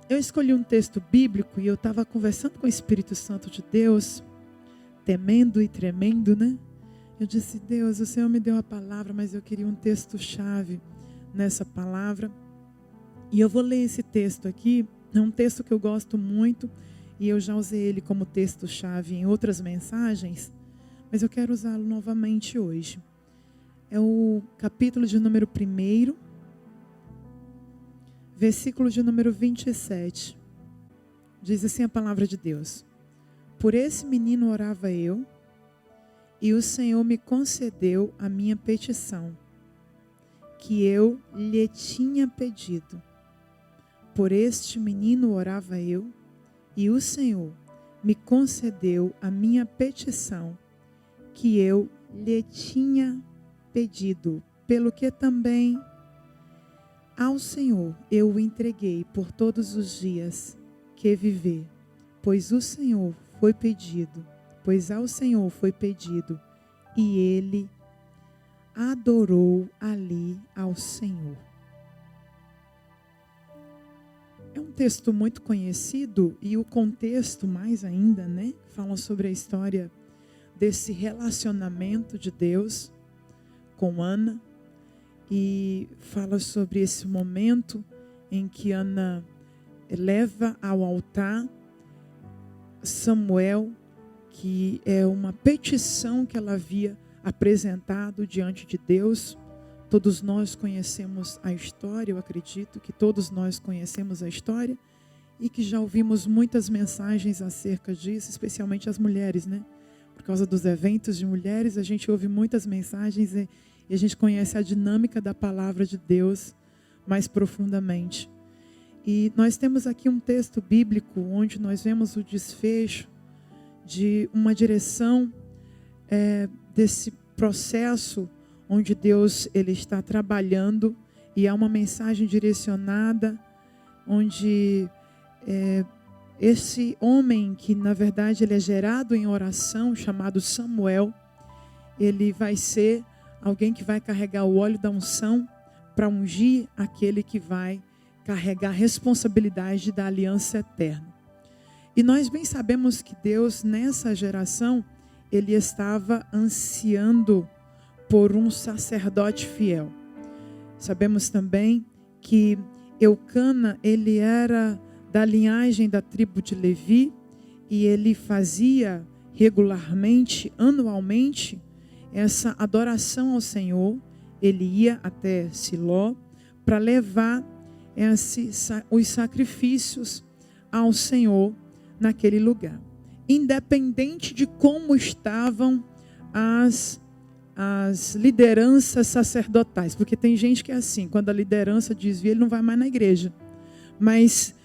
eu escolhi um texto bíblico e eu estava conversando com o Espírito Santo de Deus, temendo e tremendo, né? Eu disse: Deus, o Senhor me deu a palavra, mas eu queria um texto-chave nessa palavra. E eu vou ler esse texto aqui. É um texto que eu gosto muito e eu já usei ele como texto-chave em outras mensagens, mas eu quero usá-lo novamente hoje. É o capítulo de número 1, versículo de número 27. Diz assim a palavra de Deus: Por esse menino orava eu, e o Senhor me concedeu a minha petição, que eu lhe tinha pedido. Por este menino orava eu, e o Senhor me concedeu a minha petição, que eu lhe tinha pedido, pelo que também ao Senhor eu o entreguei por todos os dias que viver, pois ao Senhor foi pedido, e ele adorou ali ao Senhor. É um texto muito conhecido e o contexto mais ainda, né? Fala sobre a história desse relacionamento de Deus com Ana e fala sobre esse momento em que Ana leva ao altar Samuel, que é uma petição que ela havia apresentado diante de Deus. Todos nós conhecemos a história, eu acredito que todos nós conhecemos a história e que já ouvimos muitas mensagens acerca disso, especialmente as mulheres, né? Por causa dos eventos de mulheres, a gente ouve muitas mensagens e a gente conhece a dinâmica da palavra de Deus mais profundamente. E nós temos aqui um texto bíblico onde nós vemos o desfecho de uma direção desse processo onde Deus ele está trabalhando e há uma mensagem direcionada, onde esse homem que na verdade ele é gerado em oração, chamado Samuel, ele vai ser alguém que vai carregar o óleo da unção para ungir aquele que vai carregar a responsabilidade da aliança eterna. E nós bem sabemos que Deus nessa geração ele estava ansiando por um sacerdote fiel. Sabemos também que Eucana, ele era da linhagem da tribo de Levi e ele fazia regularmente, anualmente, essa adoração ao Senhor. Ele ia até Siló para levar os sacrifícios ao Senhor naquele lugar. Independente de como estavam as lideranças sacerdotais, porque tem gente que é assim, quando a liderança desvia, ele não vai mais na igreja. Mas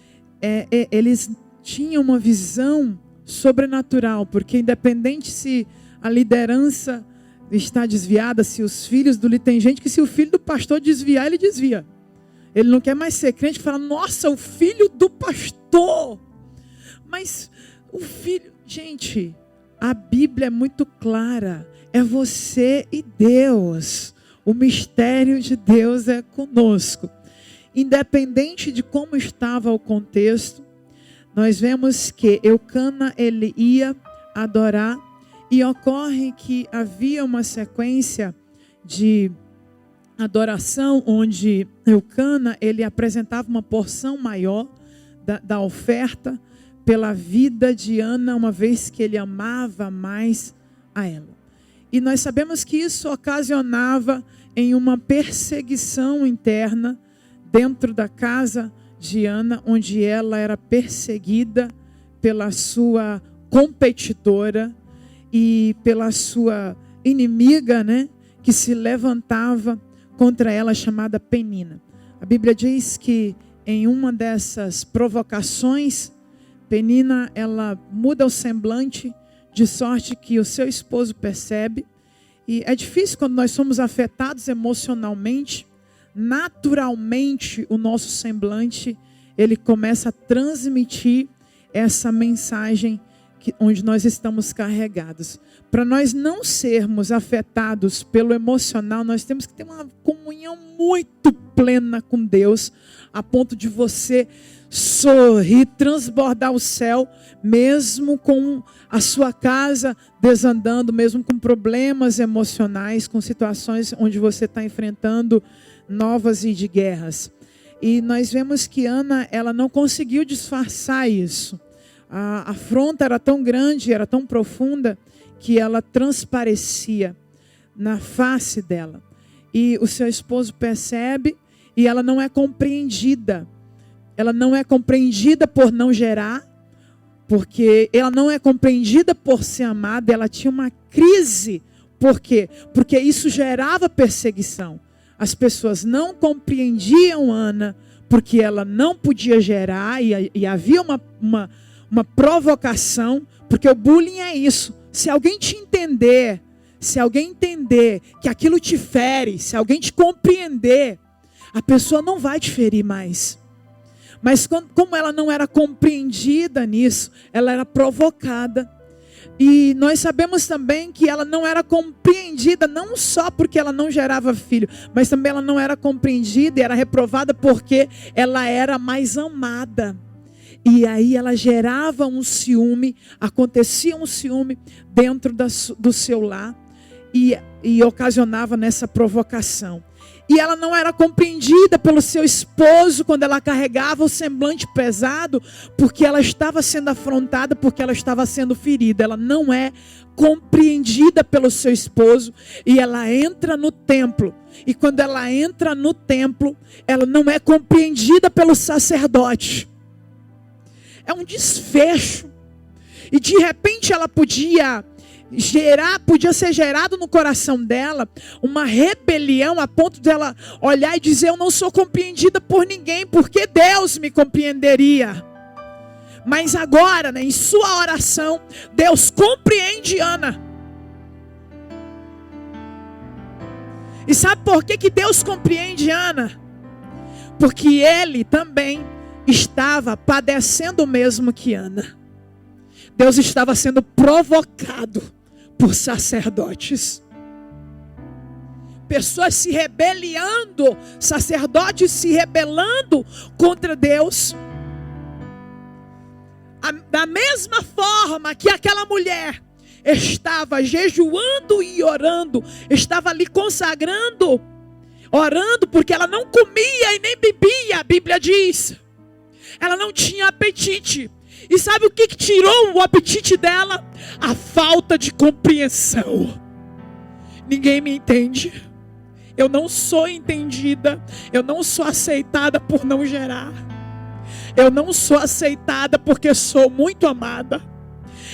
eles tinham uma visão sobrenatural, porque independente se a liderança está desviada, se os filhos do líder, tem gente que se o filho do pastor desviar, ele desvia. Ele não quer mais ser crente, fala: nossa, o filho do pastor. Mas o filho, gente, a Bíblia é muito clara. É você e Deus. O mistério de Deus é conosco. Independente de como estava o contexto, nós vemos que Eucana ele ia adorar e ocorre que havia uma sequência de adoração onde Eucana ele apresentava uma porção maior da oferta pela vida de Ana, uma vez que ele amava mais a ela. E nós sabemos que isso ocasionava em uma perseguição interna dentro da casa de Ana, onde ela era perseguida pela sua competidora e pela sua inimiga, né, que se levantava contra ela, chamada Penina. A Bíblia diz que em uma dessas provocações, Penina ela muda o semblante de sorte que o seu esposo percebe. E é difícil quando nós somos afetados emocionalmente, naturalmente o nosso semblante ele começa a transmitir essa mensagem onde nós estamos carregados. Para nós não sermos afetados pelo emocional, nós temos que ter uma comunhão muito plena com Deus, a ponto de você sorrir, transbordar o céu, mesmo com a sua casa desandando, mesmo com problemas emocionais, com situações onde você está enfrentando novas e de guerras. E nós vemos que Ana, ela não conseguiu disfarçar isso. A afronta era tão grande, era tão profunda, que ela transparecia na face dela. E o seu esposo percebe, e ela não é compreendida. Ela não é compreendida por não gerar, porque ela não é compreendida por ser amada. Ela tinha uma crise. Por quê? Porque isso gerava perseguição. As pessoas não compreendiam Ana, porque ela não podia gerar, e havia uma provocação, porque o bullying é isso. Se alguém te entender, se alguém entender que aquilo te fere, se alguém te compreender, a pessoa não vai te ferir mais. Mas como ela não era compreendida nisso, ela era provocada. E nós sabemos também que ela não era compreendida, não só porque ela não gerava filho, mas também ela não era compreendida e era reprovada porque ela era mais amada. E aí ela gerava um ciúme, acontecia um ciúme dentro do seu lar e ocasionava nessa provocação. E ela não era compreendida pelo seu esposo quando ela carregava o semblante pesado, porque ela estava sendo afrontada, porque ela estava sendo ferida. Ela não é compreendida pelo seu esposo e ela entra no templo. E quando ela entra no templo, ela não é compreendida pelo sacerdote. É um desfecho. E de repente ela podia ser gerado no coração dela uma rebelião a ponto dela olhar e dizer: eu não sou compreendida por ninguém, porque Deus me compreenderia. Mas agora, em sua oração, Deus compreende Ana. E sabe por que Deus compreende Ana? Porque ele também estava padecendo o mesmo que Ana. Deus estava sendo provocado por sacerdotes. Pessoas se rebelando, sacerdotes se rebelando contra Deus. Da mesma forma que aquela mulher estava jejuando e orando, estava ali consagrando, orando, porque ela não comia e nem bebia, a Bíblia diz. Ela não tinha apetite. E sabe o que tirou o apetite dela? A falta de compreensão. Ninguém me entende. Eu não sou entendida. Eu não sou aceitada por não gerar. Eu não sou aceitada porque sou muito amada.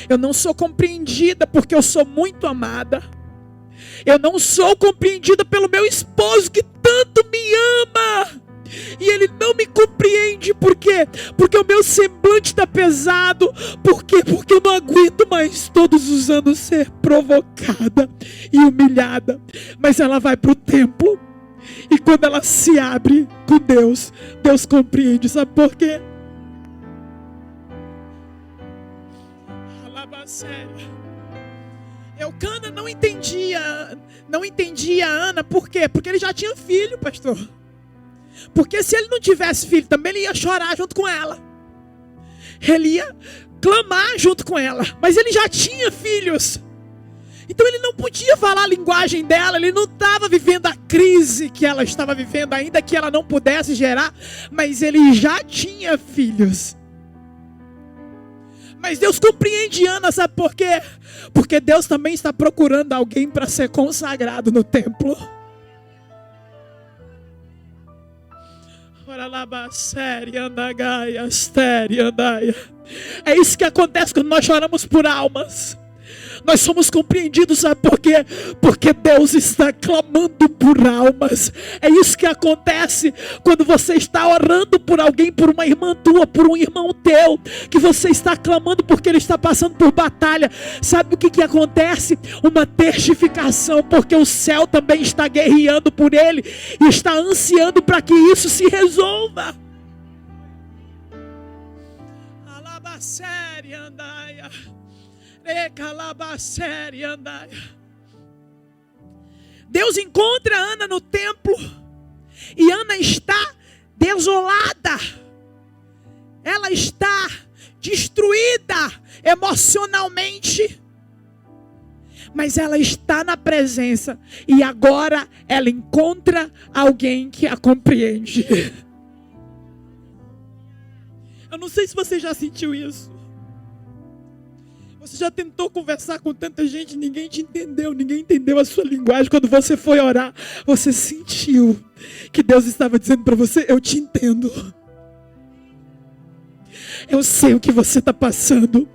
Eu não sou compreendida porque eu sou muito amada. Eu não sou compreendida pelo meu esposo que tanto me ama. E ele não me compreende. Por quê? Porque o meu semblante está pesado. Por quê? Porque eu não aguento mais todos os anos ser provocada e humilhada. Mas ela vai para o templo, e quando ela se abre com Deus, Deus compreende. Sabe por quê? Eucana não entendia Ana. Por quê? Porque ele já tinha filho, pastor. Porque se ele não tivesse filho também, ele ia chorar junto com ela. Ele ia clamar junto com ela. Mas ele já tinha filhos. Então ele não podia falar a linguagem dela. Ele não estava vivendo a crise que ela estava vivendo, ainda que ela não pudesse gerar. Mas ele já tinha filhos. Mas Deus compreende Ana, sabe por quê? Porque Deus também está procurando alguém para ser consagrado no templo. É isso que acontece quando nós choramos por almas. Nós somos compreendidos, sabe por quê? Porque Deus está clamando por almas. É isso que acontece quando você está orando por alguém, por uma irmã tua, por um irmão teu, que você está clamando porque ele está passando por batalha. Sabe o que acontece? Uma testificação, porque o céu também está guerreando por ele e está ansiando para que isso se resolva. Deus encontra Ana no templo e Ana está desolada. Ela está destruída emocionalmente. Mas ela está na presença e agora ela encontra alguém que a compreende. Eu não sei se você já sentiu isso. Você já tentou conversar com tanta gente, ninguém te entendeu, ninguém entendeu a sua linguagem. Quando você foi orar, você sentiu que Deus estava dizendo para você: eu te entendo. Eu sei o que você está passando.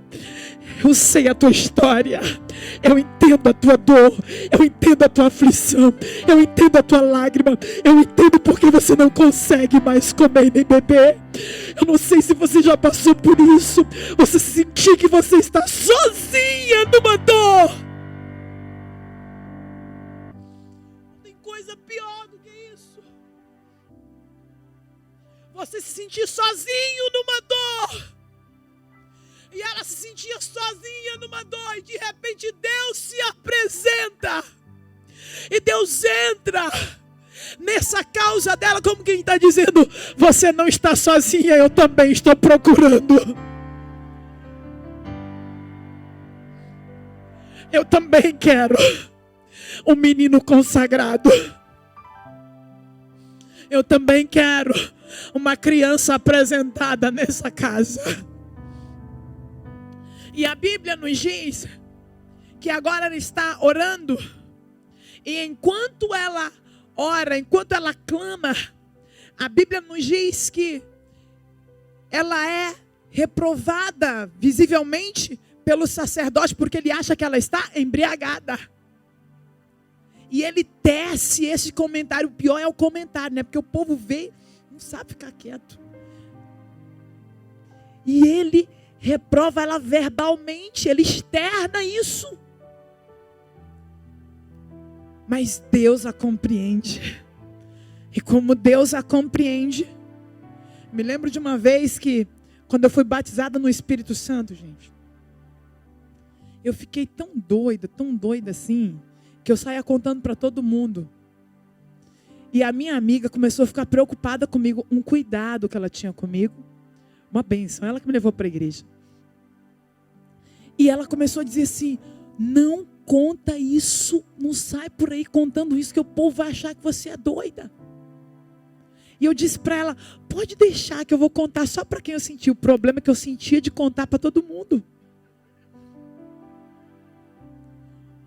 Eu sei a tua história. Eu entendo a tua dor. Eu entendo a tua aflição. Eu entendo a tua lágrima. Eu entendo porque você não consegue mais comer nem beber. Eu não sei se você já passou por isso. Você sentiu que você está sozinha numa dor. Não tem coisa pior do que isso. Você se sentir sozinho numa dor. E ela se sentia sozinha numa dor. E de repente Deus se apresenta. E Deus entra nessa causa dela. Como quem está dizendo: você não está sozinha, eu também estou procurando. Eu também quero um menino consagrado. Eu também quero uma criança apresentada nessa casa. E a Bíblia nos diz que agora ela está orando. E enquanto ela ora, enquanto ela clama, a Bíblia nos diz que ela é reprovada visivelmente pelo sacerdote, porque ele acha que ela está embriagada. E ele tece esse comentário. O pior é o comentário, né? Porque o povo vê, não sabe ficar quieto. E ele reprova ela verbalmente, ele externa isso. Mas Deus a compreende. E como Deus a compreende, me lembro de uma vez que, quando eu fui batizada no Espírito Santo, gente, eu fiquei tão doida assim, que eu saía contando para todo mundo. E a minha amiga começou a ficar preocupada comigo, um cuidado que ela tinha comigo. Uma bênção, ela que me levou para a igreja. E ela começou a dizer assim: não conta isso, não sai por aí contando isso, que o povo vai achar que você é doida. E eu disse para ela: pode deixar que eu vou contar só para quem eu senti. O problema é que eu sentia de contar para todo mundo.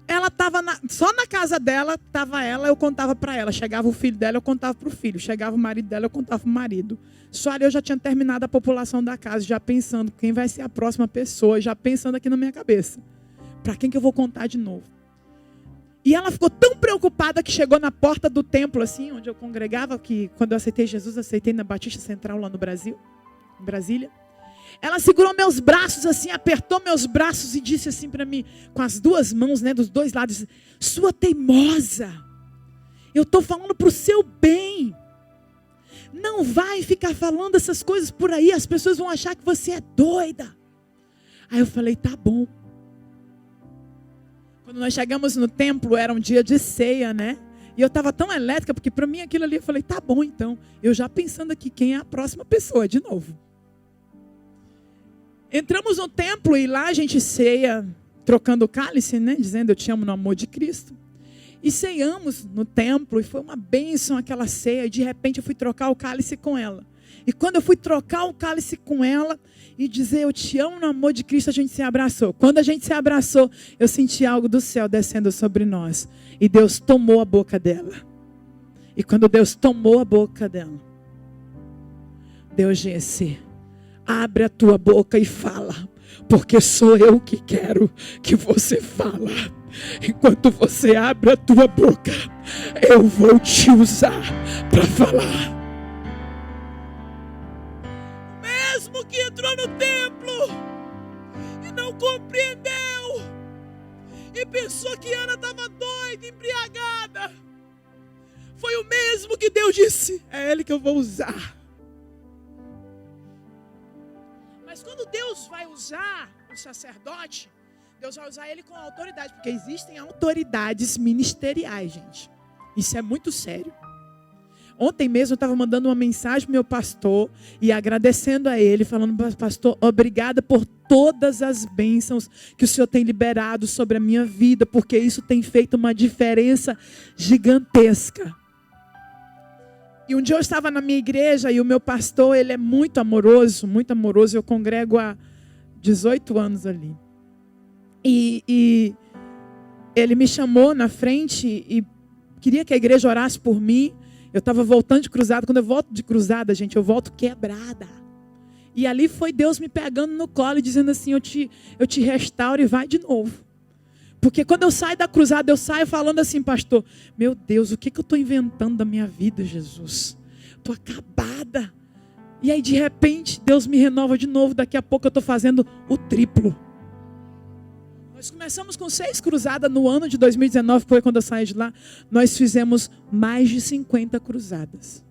Ela estava só na casa dela, estava ela, eu contava para ela. Chegava o filho dela, eu contava para o filho. Chegava o marido dela, eu contava para o marido. Só ali eu já tinha terminado a população da casa, já pensando quem vai ser a próxima pessoa, já pensando aqui na minha cabeça. Para quem que eu vou contar de novo? E ela ficou tão preocupada que chegou na porta do templo, assim, onde eu congregava, que quando eu aceitei Jesus, aceitei na Batista Central, lá no Brasil, em Brasília. Ela segurou meus braços assim, apertou meus braços e disse assim para mim, com as duas mãos, né, dos dois lados: sua teimosa, eu estou falando para o seu bem. Não vai ficar falando essas coisas por aí, as pessoas vão achar que você é doida. Aí eu falei: tá bom. Quando nós chegamos no templo, era um dia de ceia, né? E eu estava tão elétrica, porque para mim aquilo ali, eu falei: tá bom então. Eu já pensando aqui, quem é a próxima pessoa, de novo. Entramos no templo e lá a gente ceia, trocando o cálice, né? Dizendo: eu te amo no amor de Cristo. E ceiamos no templo e foi uma bênção aquela ceia. E de repente eu fui trocar o cálice com ela. E quando eu fui trocar o cálice com ela e dizer: eu te amo no amor de Cristo, a gente se abraçou. Quando a gente se abraçou, eu senti algo do céu descendo sobre nós. E Deus tomou a boca dela. E quando Deus tomou a boca dela, Deus disse: abre a tua boca e fala, porque sou eu que quero que você fala. Enquanto você abre a tua boca, eu vou te usar para falar. O mesmo que entrou no templo e não compreendeu e pensou que Ana estava doida, embriagada, foi o mesmo que Deus disse: é ele que eu vou usar. Mas quando Deus vai usar o sacerdote, Deus vai usar ele com autoridade, porque existem autoridades ministeriais, gente. Isso é muito sério. Ontem mesmo eu estava mandando uma mensagem para o meu pastor e agradecendo a ele, falando: pastor, obrigada por todas as bênçãos que o Senhor tem liberado sobre a minha vida, porque isso tem feito uma diferença gigantesca. E um dia eu estava na minha igreja e o meu pastor, ele é muito amoroso, eu congrego há 18 anos ali. E ele me chamou na frente e queria que a igreja orasse por mim. Eu estava voltando de cruzada. Quando eu volto de cruzada, gente, eu volto quebrada. E ali foi Deus me pegando no colo e dizendo assim: eu te restauro e vai de novo. Porque quando eu saio da cruzada, eu saio falando assim: pastor, meu Deus, o que eu estou inventando da minha vida, Jesus? Estou acabada. E aí de repente Deus me renova de novo. Daqui a pouco eu estou fazendo o triplo. Nós começamos com 6 cruzadas no ano de 2019, foi quando eu saí de lá. Nós fizemos mais de 50 cruzadas.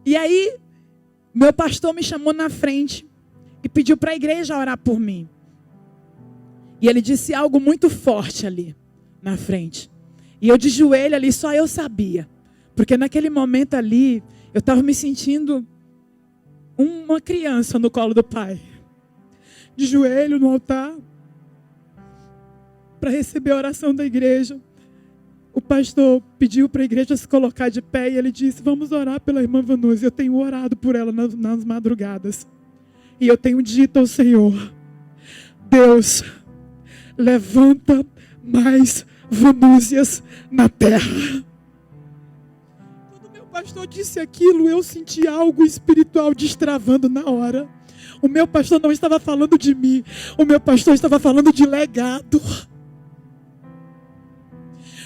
E aí, meu pastor me chamou na frente e pediu para a igreja orar por mim. E ele disse algo muito forte ali na frente. E eu de joelho ali, só eu sabia. Porque naquele momento ali, eu estava me sentindo uma criança no colo do pai. De joelho no altar, para receber a oração da igreja. O pastor pediu para a igreja se colocar de pé e ele disse: vamos orar pela irmã Vanúzia. Eu tenho orado por ela nas madrugadas. E eu tenho dito ao Senhor: Deus, levanta mais Vanúzias na terra. Quando meu pastor disse aquilo, eu senti algo espiritual destravando na hora. O meu pastor não estava falando de mim. O meu pastor estava falando de legado.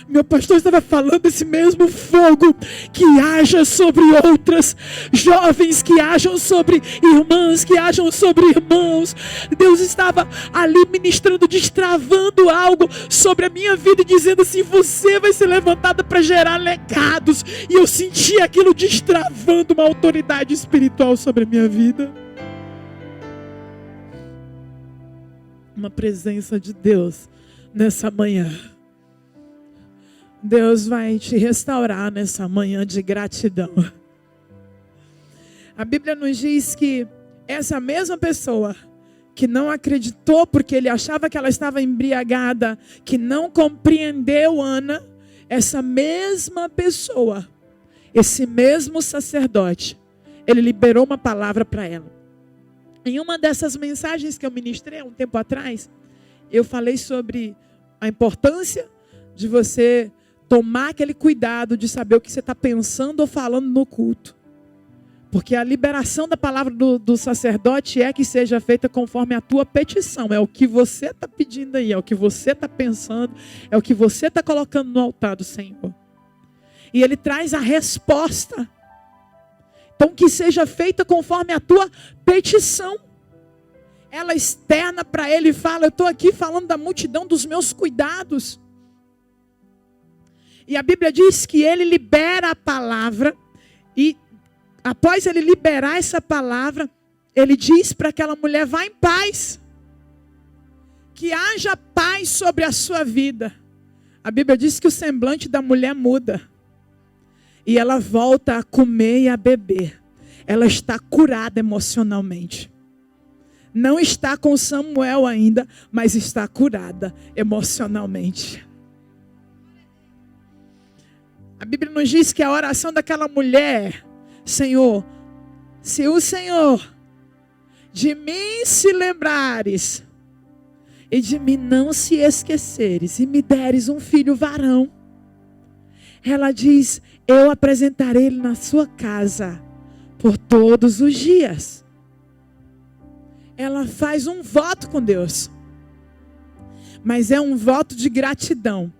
Meu pastor estava falando desse mesmo fogo que haja sobre outras jovens, que hajam sobre irmãs, que hajam sobre irmãos. Deus estava ali ministrando, destravando algo sobre a minha vida e dizendo assim: você vai ser levantada para gerar legados. E eu senti aquilo destravando uma autoridade espiritual sobre a minha vida. Uma presença de Deus nessa manhã. Deus vai te restaurar nessa manhã de gratidão. A Bíblia nos diz que essa mesma pessoa que não acreditou porque ele achava que ela estava embriagada, que não compreendeu Ana, essa mesma pessoa, esse mesmo sacerdote, ele liberou uma palavra para ela. Em uma dessas mensagens que eu ministrei há um tempo atrás, eu falei sobre a importância de você tomar aquele cuidado de saber o que você está pensando ou falando no culto. Porque a liberação da palavra do sacerdote é que seja feita conforme a tua petição. É o que você está pedindo aí, é o que você está pensando, é o que você está colocando no altar do Senhor. E ele traz a resposta. Então que seja feita conforme a tua petição. Ela externa para ele e fala: eu estou aqui falando da multidão dos meus cuidados. E a Bíblia diz que ele libera a palavra. E após ele liberar essa palavra, ele diz para aquela mulher: vá em paz. Que haja paz sobre a sua vida. A Bíblia diz que o semblante da mulher muda. E ela volta a comer e a beber. Ela está curada emocionalmente. Não está com Samuel ainda, mas está curada emocionalmente. A Bíblia nos diz que a oração daquela mulher: Senhor, se o Senhor de mim se lembrares, e de mim não se esqueceres, e me deres um filho varão. Ela diz: eu apresentarei ele na sua casa por todos os dias. Ela faz um voto com Deus. Mas é um voto de gratidão.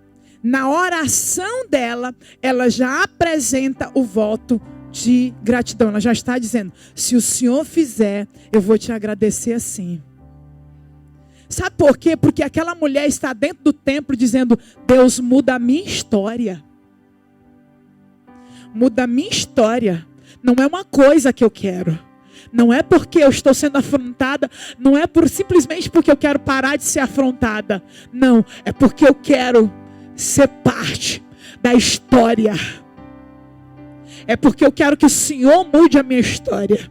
Na oração dela, ela já apresenta o voto de gratidão. Ela já está dizendo: se o Senhor fizer, eu vou te agradecer assim. Sabe por quê? Porque aquela mulher está dentro do templo dizendo: Deus, muda a minha história. Muda a minha história. Não é uma coisa que eu quero. Não é porque eu estou sendo afrontada, não é simplesmente porque eu quero parar de ser afrontada. Não, é porque eu quero ser parte da história. É porque eu quero que o Senhor mude a minha história.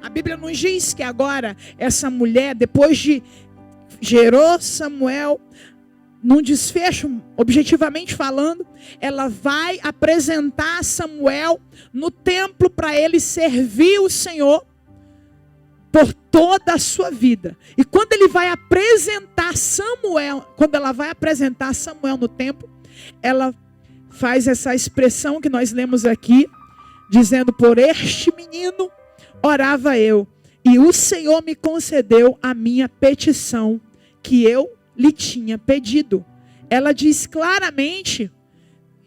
A Bíblia nos diz que agora essa mulher, depois de gerou Samuel, num desfecho, objetivamente falando, ela vai apresentar Samuel no templo para ele servir o Senhor por toda a sua vida. E quando ele vai apresentar Samuel, quando ela vai apresentar Samuel no templo, ela faz essa expressão que nós lemos aqui, dizendo: por este menino orava eu, e o Senhor me concedeu a minha petição que eu lhe tinha pedido. Ela diz claramente,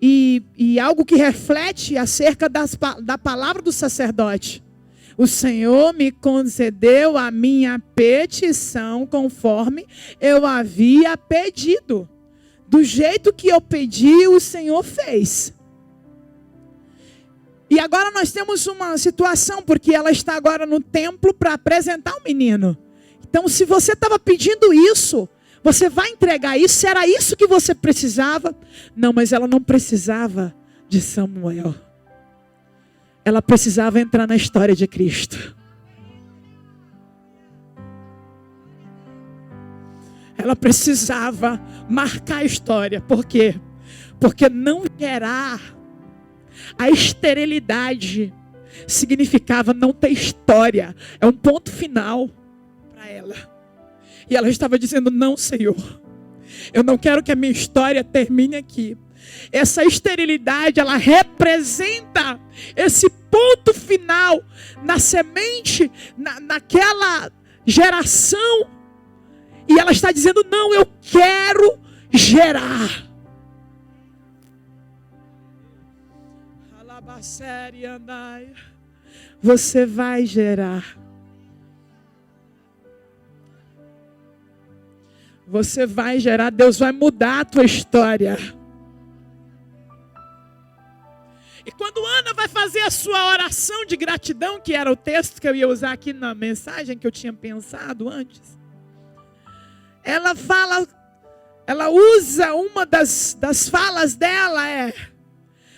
e algo que reflete acerca da palavra do sacerdote: o Senhor me concedeu a minha petição conforme eu havia pedido. Do jeito que eu pedi, o Senhor fez. E agora nós temos uma situação, porque ela está agora no templo para apresentar o menino. Então, se você estava pedindo isso, você vai entregar isso? Se era isso que você precisava? Não, mas ela não precisava de Samuel. Ela precisava entrar na história de Cristo. Ela precisava marcar a história. Por quê? Porque não gerar a esterilidade significava não ter história. É um ponto final para ela. E ela estava dizendo: não, Senhor, eu não quero que a minha história termine aqui. Essa esterilidade, ela representa esse ponto final na semente, naquela geração. E ela está dizendo: não, eu quero gerar. Você vai gerar. Você vai gerar. Deus vai mudar a tua história. E quando Ana vai fazer a sua oração de gratidão, que era o texto que eu ia usar aqui na mensagem que eu tinha pensado antes, ela fala, ela usa uma das falas dela,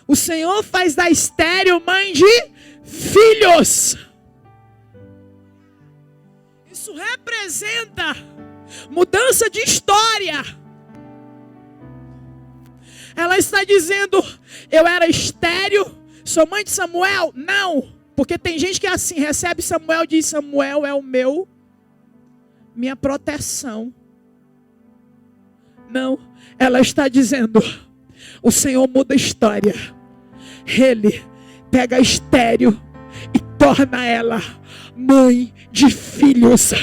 o Senhor faz da estéril mãe de filhos. Isso representa mudança de história. Ela está dizendo: eu era estéril, sou mãe de Samuel? Não, porque tem gente que é assim, recebe Samuel e diz: Samuel é minha proteção. Não, ela está dizendo: o Senhor muda a história. Ele pega a estéril e torna ela mãe de filhos.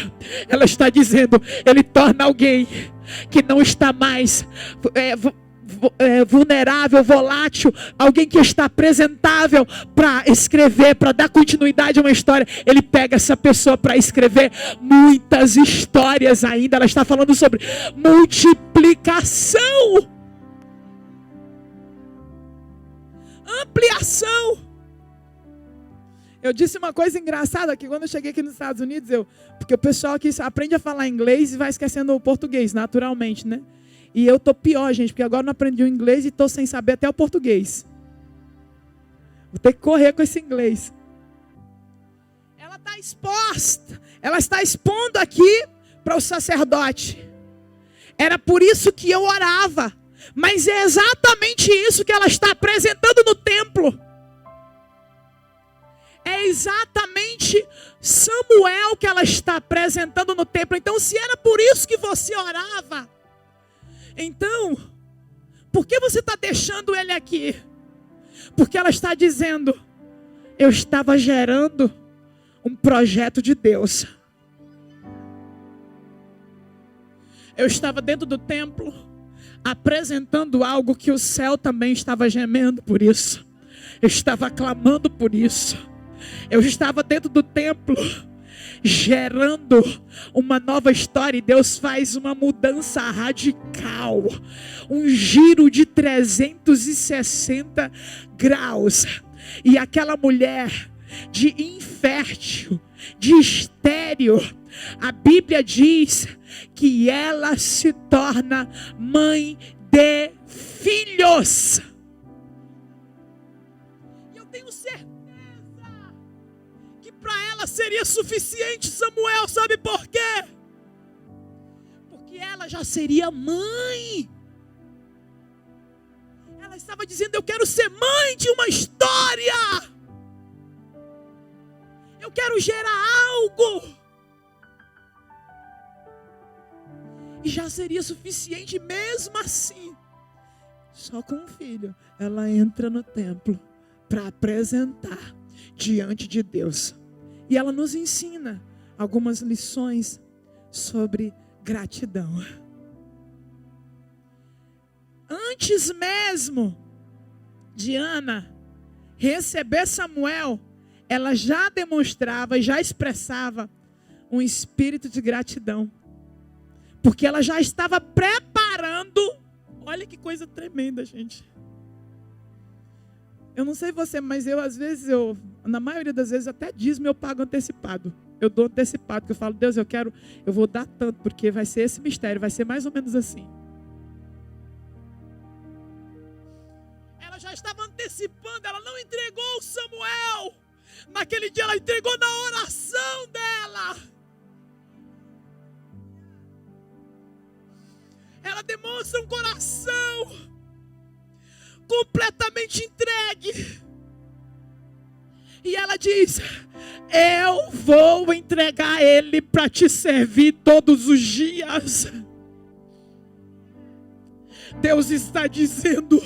Ela está dizendo: ele torna alguém que não está mais vulnerável, volátil, alguém que está apresentável para escrever, para dar continuidade a uma história. Ele pega essa pessoa para escrever muitas histórias ainda. Ela está falando sobre multiplicação, ampliação. Eu disse uma coisa engraçada aqui quando eu cheguei aqui nos Estados Unidos, porque o pessoal aqui aprende a falar inglês e vai esquecendo o português, naturalmente, né? E eu tô pior, gente, porque agora não aprendi o inglês e tô sem saber até o português. Vou ter que correr com esse inglês. Ela está exposta, ela está expondo aqui para o sacerdote. Era por isso que eu orava, mas é exatamente isso que ela está apresentando no templo. É exatamente Samuel que ela está apresentando no templo. Então, se era por isso que você orava, então, por que você está deixando ele aqui? Porque ela está dizendo: eu estava gerando um projeto de Deus. Eu estava dentro do templo, apresentando algo que o céu também estava gemendo por isso. Eu estava clamando por isso. Eu estava dentro do templo, gerando uma nova história, e Deus faz uma mudança radical, um giro de 360 graus, e aquela mulher de infértil, de estéril, a Bíblia diz que ela se torna mãe de filhos. E eu tenho certeza que para ela seria suficiente Samuel, sabe por quê? Porque ela já seria mãe. Ela estava dizendo: eu quero ser mãe de uma história. Eu quero gerar algo. E já seria suficiente mesmo assim. Só com um filho, ela entra no templo para apresentar diante de Deus. E ela nos ensina algumas lições sobre gratidão. Antes mesmo de Ana receber Samuel, ela já demonstrava, já expressava um espírito de gratidão. Porque ela já estava preparando. Olha que coisa tremenda, gente. Eu não sei você, mas às vezes, na maioria das vezes, até dízimo eu pago antecipado. Eu dou antecipado, porque eu falo: Deus, eu vou dar tanto, porque vai ser esse mistério, vai ser mais ou menos assim. Ela já estava antecipando, ela não entregou Samuel. Naquele dia ela entregou na oração dela. Ela demonstra um coração completamente entregue. E ela diz: eu vou entregar ele para te servir todos os dias. Deus está dizendo: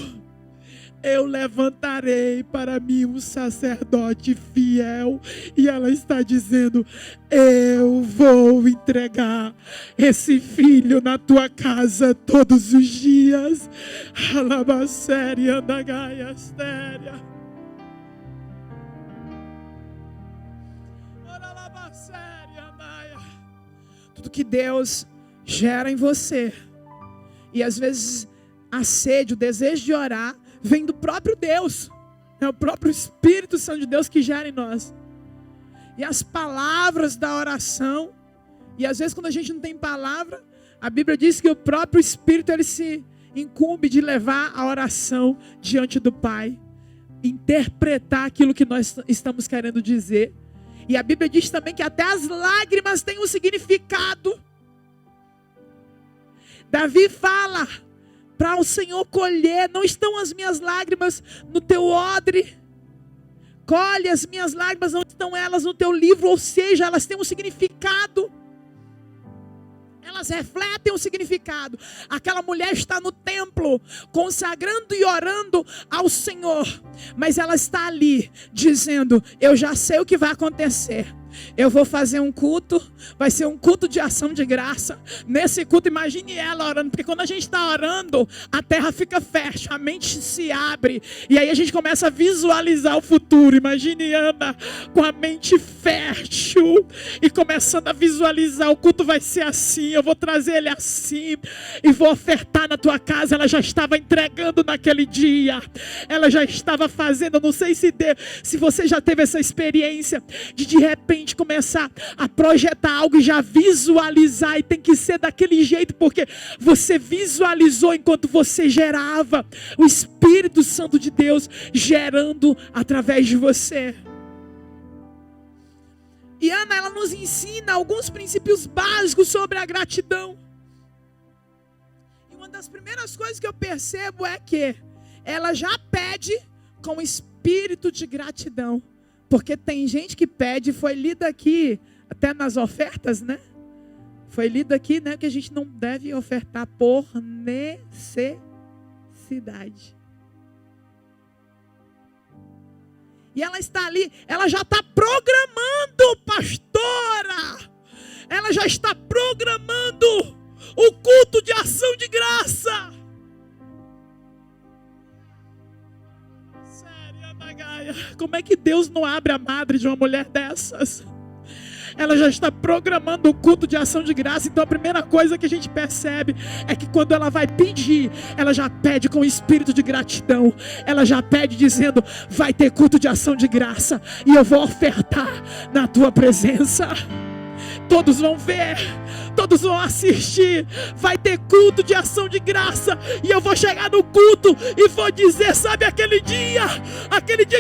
eu levantarei para mim um sacerdote fiel. E ela está dizendo: eu vou entregar esse filho na tua casa todos os dias. Alabacéria da Gaia Astéria. Tudo que Deus gera em você, e às vezes a sede, o desejo de orar, vem do próprio Deus. É o próprio Espírito Santo de Deus que gera em nós. E as palavras da oração, e às vezes quando a gente não tem palavra, a Bíblia diz que o próprio Espírito, ele se incumbe de levar a oração diante do Pai, interpretar aquilo que nós estamos querendo dizer. E a Bíblia diz também que até as lágrimas têm um significado. Davi fala para o Senhor colher: não estão as minhas lágrimas no teu odre? Colhe as minhas lágrimas, não estão elas no teu livro? Ou seja, elas têm um significado. Elas refletem um significado. Aquela mulher está no templo, consagrando e orando ao Senhor. Mas ela está ali, dizendo: eu já sei o que vai acontecer. Eu vou fazer um culto, vai ser um culto de ação de graça. Nesse culto, imagine ela orando, porque quando a gente está orando, a terra fica fértil, a mente se abre, e aí a gente começa a visualizar o futuro. Imagine Ana com a mente fértil e começando a visualizar: o culto vai ser assim, eu vou trazer ele assim, e vou ofertar na tua casa. Ela já estava entregando naquele dia, ela já estava fazendo. Eu não sei se você já teve essa experiência de repente começar a projetar algo e já visualizar, e tem que ser daquele jeito, porque você visualizou enquanto você gerava, o Espírito Santo de Deus gerando através de você. E Ana, ela nos ensina alguns princípios básicos sobre a gratidão. E uma das primeiras coisas que eu percebo é que ela já pede com espírito de gratidão. Porque tem gente que pede, foi lido aqui, até nas ofertas, né? Foi lido aqui, né? Que a gente não deve ofertar por necessidade. E ela está ali, ela já está programando, pastora. Ela já está programando o culto de ação de graça. Como é que Deus não abre a madre de uma mulher dessas? ela já está programando o culto de ação de graça. Então a primeira coisa que a gente percebe é que quando ela vai pedir, ela já pede com espírito de gratidão. Ela já pede dizendo: vai ter culto de ação de graça e eu vou ofertar na tua presença. Todos vão ver, todos vão assistir. Vai ter culto de ação de graça. E eu vou chegar no culto e vou dizer: sabe aquele dia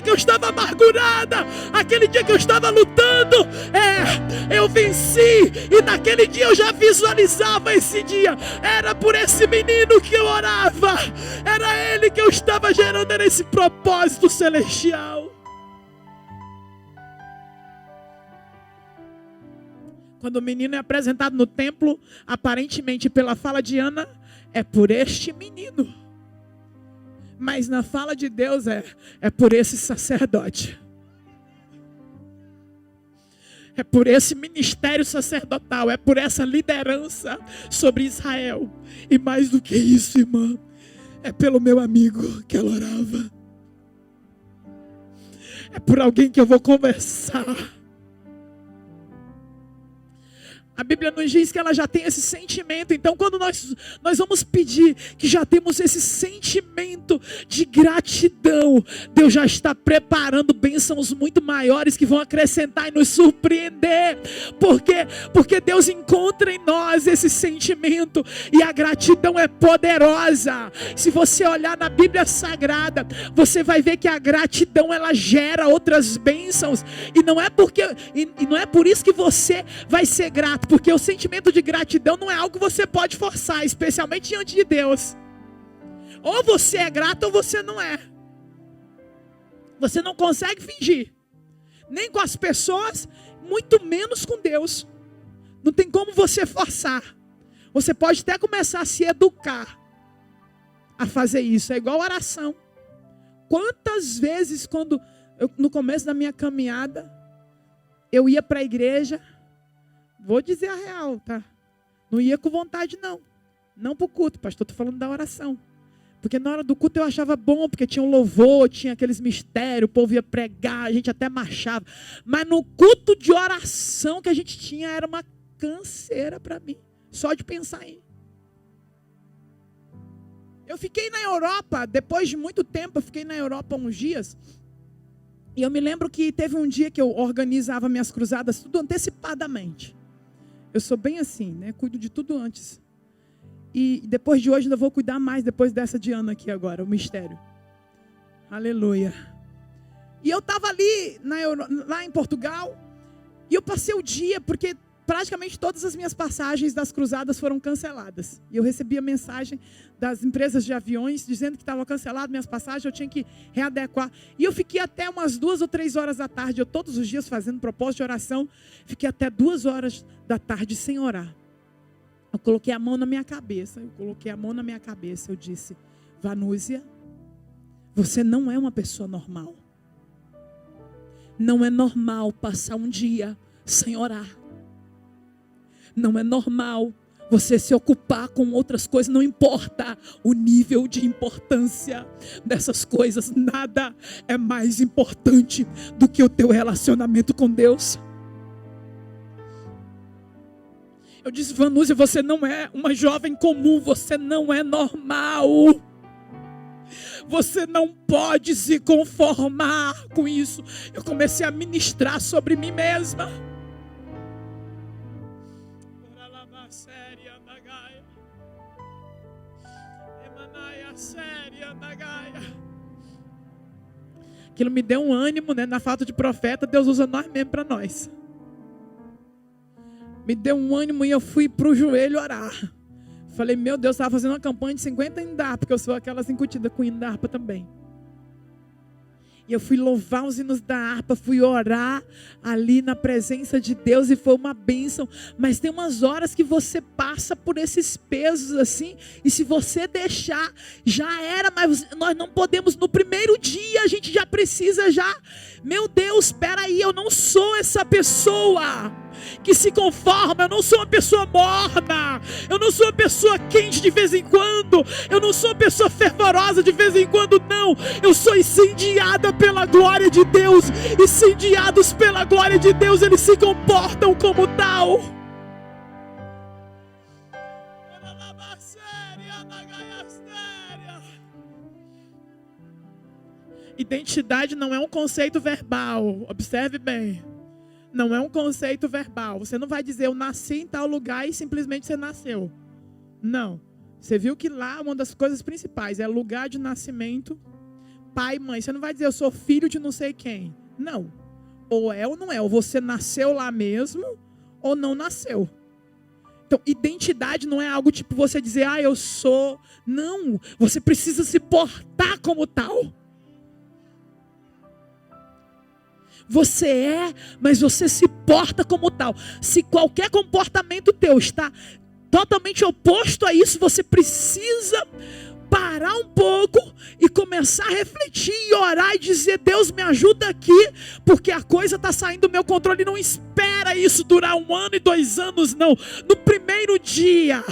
que eu estava amargurada, aquele dia que eu estava lutando, eu venci. E naquele dia eu já visualizava esse dia. Era por esse menino que eu orava, era ele que eu estava gerando, era esse propósito celestial. Quando o menino é apresentado no templo, aparentemente pela fala de Ana, é por este menino. Mas na fala de Deus é por esse sacerdote. É por esse ministério sacerdotal, é por essa liderança sobre Israel. E mais do que isso, irmã, é pelo meu amigo que ela orava. É por alguém que eu vou conversar. A Bíblia nos diz que ela já tem esse sentimento. Então quando nós vamos pedir que já temos esse sentimento de gratidão, Deus já está preparando bênçãos muito maiores que vão acrescentar e nos surpreender. Porque Deus encontra em nós esse sentimento. E a gratidão é poderosa. Se você olhar na Bíblia Sagrada, você vai ver que a gratidão ela gera outras bênçãos. E não é por isso que você vai ser grato. Porque o sentimento de gratidão não é algo que você pode forçar, especialmente diante de Deus. Ou você é grato ou você não é. Você não consegue fingir. Nem com as pessoas, muito menos com Deus. Não tem como você forçar. Você pode até começar a se educar a fazer isso. É igual oração. Quantas vezes no começo da minha caminhada, eu ia para a igreja. Vou dizer a real, tá? Não ia com vontade, não. Não para o culto, pastor, estou falando da oração. Porque na hora do culto eu achava bom, porque tinha um louvor, tinha aqueles mistérios, o povo ia pregar, a gente até marchava. Mas no culto de oração que a gente tinha, era uma canseira para mim. Só de pensar em. Eu fiquei na Europa, depois de muito tempo, eu fiquei na Europa uns dias. E eu me lembro que teve um dia que eu organizava minhas cruzadas tudo antecipadamente. Eu sou bem assim, né? Cuido de tudo antes. E depois de hoje ainda vou cuidar mais, depois dessa de Ana aqui agora, o mistério. Aleluia. E eu estava ali lá em Portugal, e eu passei o dia, porque praticamente todas as minhas passagens das cruzadas foram canceladas. E eu recebi a mensagem das empresas de aviões, dizendo que estavam canceladas minhas passagens, eu tinha que readequar. E eu fiquei até umas 2 ou 3 horas da tarde, eu todos os dias fazendo propósito de oração, fiquei até 2 horas da tarde sem orar. Eu coloquei a mão na minha cabeça, eu disse: Vanúzia, você não é uma pessoa normal. Não é normal passar um dia sem orar. Não é normal você se ocupar com outras coisas, não importa o nível de importância dessas coisas, nada é mais importante do que o teu relacionamento com Deus. Eu disse: Vanúzia, você não é uma jovem comum, você não é normal. Você não pode se conformar com isso. Eu comecei a ministrar sobre mim mesma. Aquilo me deu um ânimo, né? Na falta de profeta, Deus usa nós mesmo para nós. Me deu um ânimo e eu fui para o joelho orar. Falei: meu Deus, estava fazendo uma campanha de 50 hinos da harpa, porque eu sou aquelas incutidas com hino da harpa também. E eu fui louvar os hinos da harpa, fui orar ali na presença de Deus e foi uma bênção. Mas tem umas horas que você passa por esses pesos assim, e se você deixar, já era, mas nós não podemos, no primeiro dia a gente já precisa meu Deus, espera aí, eu não sou essa pessoa que se conforma, eu não sou uma pessoa morna, eu não sou uma pessoa quente de vez em quando, eu não sou uma pessoa fervorosa de vez em quando, não. não. Eu sou incendiada pela glória de Deus. Incendiados pela glória de Deus, eles se comportam como tal. Identidade não é um conceito verbal. Observe bem. Não é um conceito verbal. Você não vai dizer eu nasci em tal lugar e simplesmente você nasceu. Não. Você viu que lá uma das coisas principais é lugar de nascimento, pai e mãe. Você não vai dizer eu sou filho de não sei quem. Não. Ou é ou não é. Ou você nasceu lá mesmo ou não nasceu. Então, identidade não é algo tipo você dizer eu sou. Não. Você precisa se portar como tal. Você é, mas você se porta como tal. Se qualquer comportamento teu está totalmente oposto a isso, você precisa parar um pouco e começar a refletir e orar e dizer: Deus, me ajuda aqui, porque a coisa está saindo do meu controle. Não espera isso durar 1 ano e 2 anos, não. No primeiro dia,